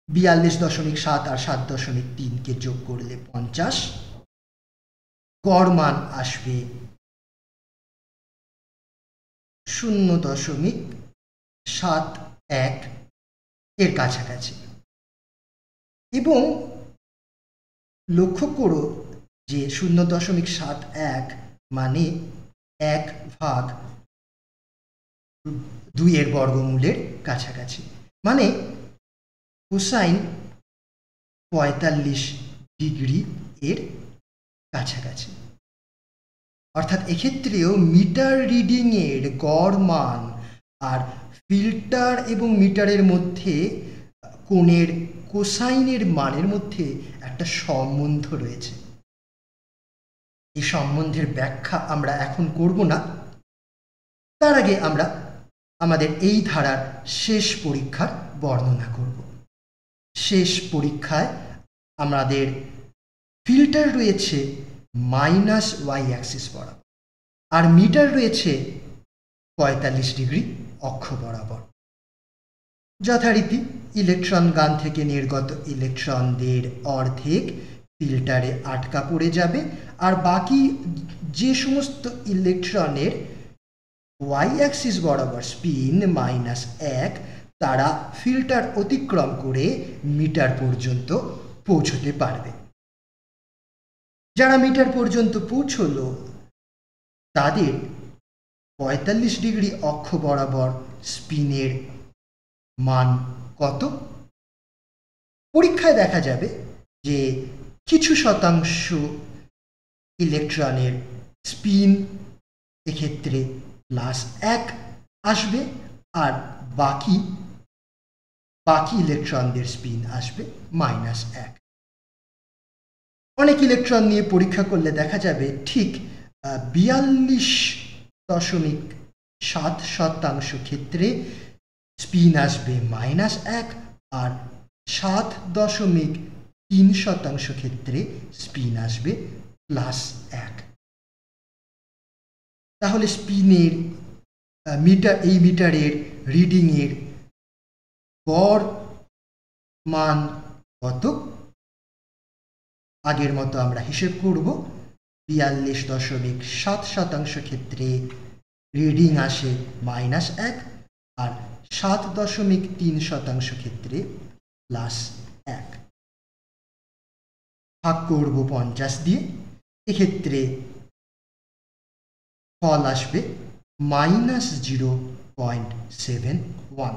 42.7 আর 7.3কে যোগ করলে 50, গড় মান আসবে 0.71 এর কাছাকাছি। এবং লক্ষ্য করো যে 0.71 মানে 1/2 এর বর্গমূলের কাছাকাছি, মানে কোসাইন 45 ডিগ্রি এর কাছাকাছি। অর্থাৎ এক্ষেত্রেও মিটার রিডিংয়ের গড় মান আর ফিল্টার এবং মিটারের মধ্যে কোণের কোসাইনের মানের মধ্যে একটা সম্বন্ধ রয়েছে। এই সম্বন্ধের ব্যাখ্যা আমরা এখন করব না, তার আগে আমরা আমাদের এই ধারার শেষ পরীক্ষার বর্ণনা করব। শেষ পরীক্ষায় আমাদের ফিল্টার রয়েছে -y অ্যাক্সিস বরাবর আর মিটার রয়েছে 45 ডিগ্রি অক্ষ বরাবর। যথারীতি ইলেকট্রন গান থেকে নির্গত ইলেকট্রনদের অর্ধেক ফিল্টারে আটকা পড়ে যাবে আর বাকি যে সমস্ত ইলেকট্রনের y অ্যাক্সিস বরাবর স্পিন -1, তারা ফিল্টার অতিক্রম করে মিটার পর্যন্ত পৌঁছতে পারবে। যারা মিটার পর্যন্ত পৌঁছলো তাদের 45 ডিগ্রি অক্ষ বরাবর স্পিনের মান কত? পরীক্ষায় দেখা যাবে যে কিছু শতাংশ ইলেকট্রনের স্পিন এক্ষেত্রে +1 আসবে, আর বাকি ইলেকট্রনদের স্পিন আসবে -1। অনেক ইলেকট্রন নিয়ে পরীক্ষা করলে দেখা যাবে ঠিক 42.7% ক্ষেত্রে স্পিন আসবে -1, আর 7.3% ক্ষেত্রে স্পিন আসবে +1। তাহলে স্পিনের এই মিটারের রিডিংয়ের গড় মান কত? আগের মতো আমরা হিসেব করব। 42.7% ক্ষেত্রে রিডিং আসে -1, আর 7.3% ক্ষেত্রে +1। ভাগ করব 50 দিয়ে, এক্ষেত্রে ফল আসবে -0.71,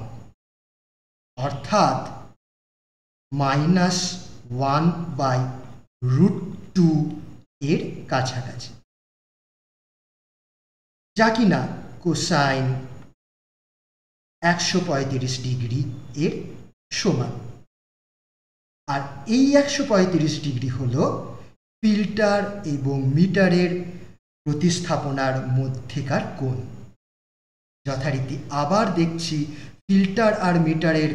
অর্থাৎ -1/√2 এর কাছাকাছি, যা কিনা কোসাইন 135 ডিগ্রি এর সমান। আর এই 135 ডিগ্রি হলো ফিল্টার এবং মিটারের প্রতিস্থাপনার মধ্যেকার কোণ। যথারীতি আবার দেখছি, ফিল্টার আর মিটারের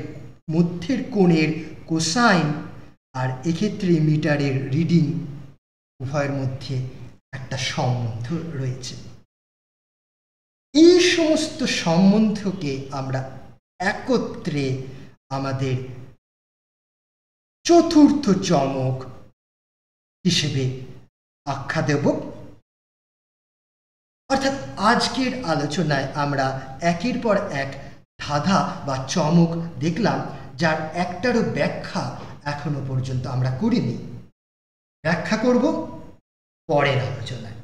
মধ্যের কোণের কোসাইন আর এক্ষেত্রে মিটারের রিডিং উভয়ের মধ্যে একটা সম্বন্ধ রয়েছে। এই সমস্ত সম্বন্ধকে আমরা একত্রে আমাদের চতুর্থ চমক হিসেবে আখ্যা দেব। অর্থাৎ আজকের আলোচনায় আমরা একের পর এক ধাঁধা বা চমক দেখলাম, যার একটারও ব্যাখ্যা এখনো পর্যন্ত আমরা করিনি। ব্যাখ্যা করব পরের আলোচনায়।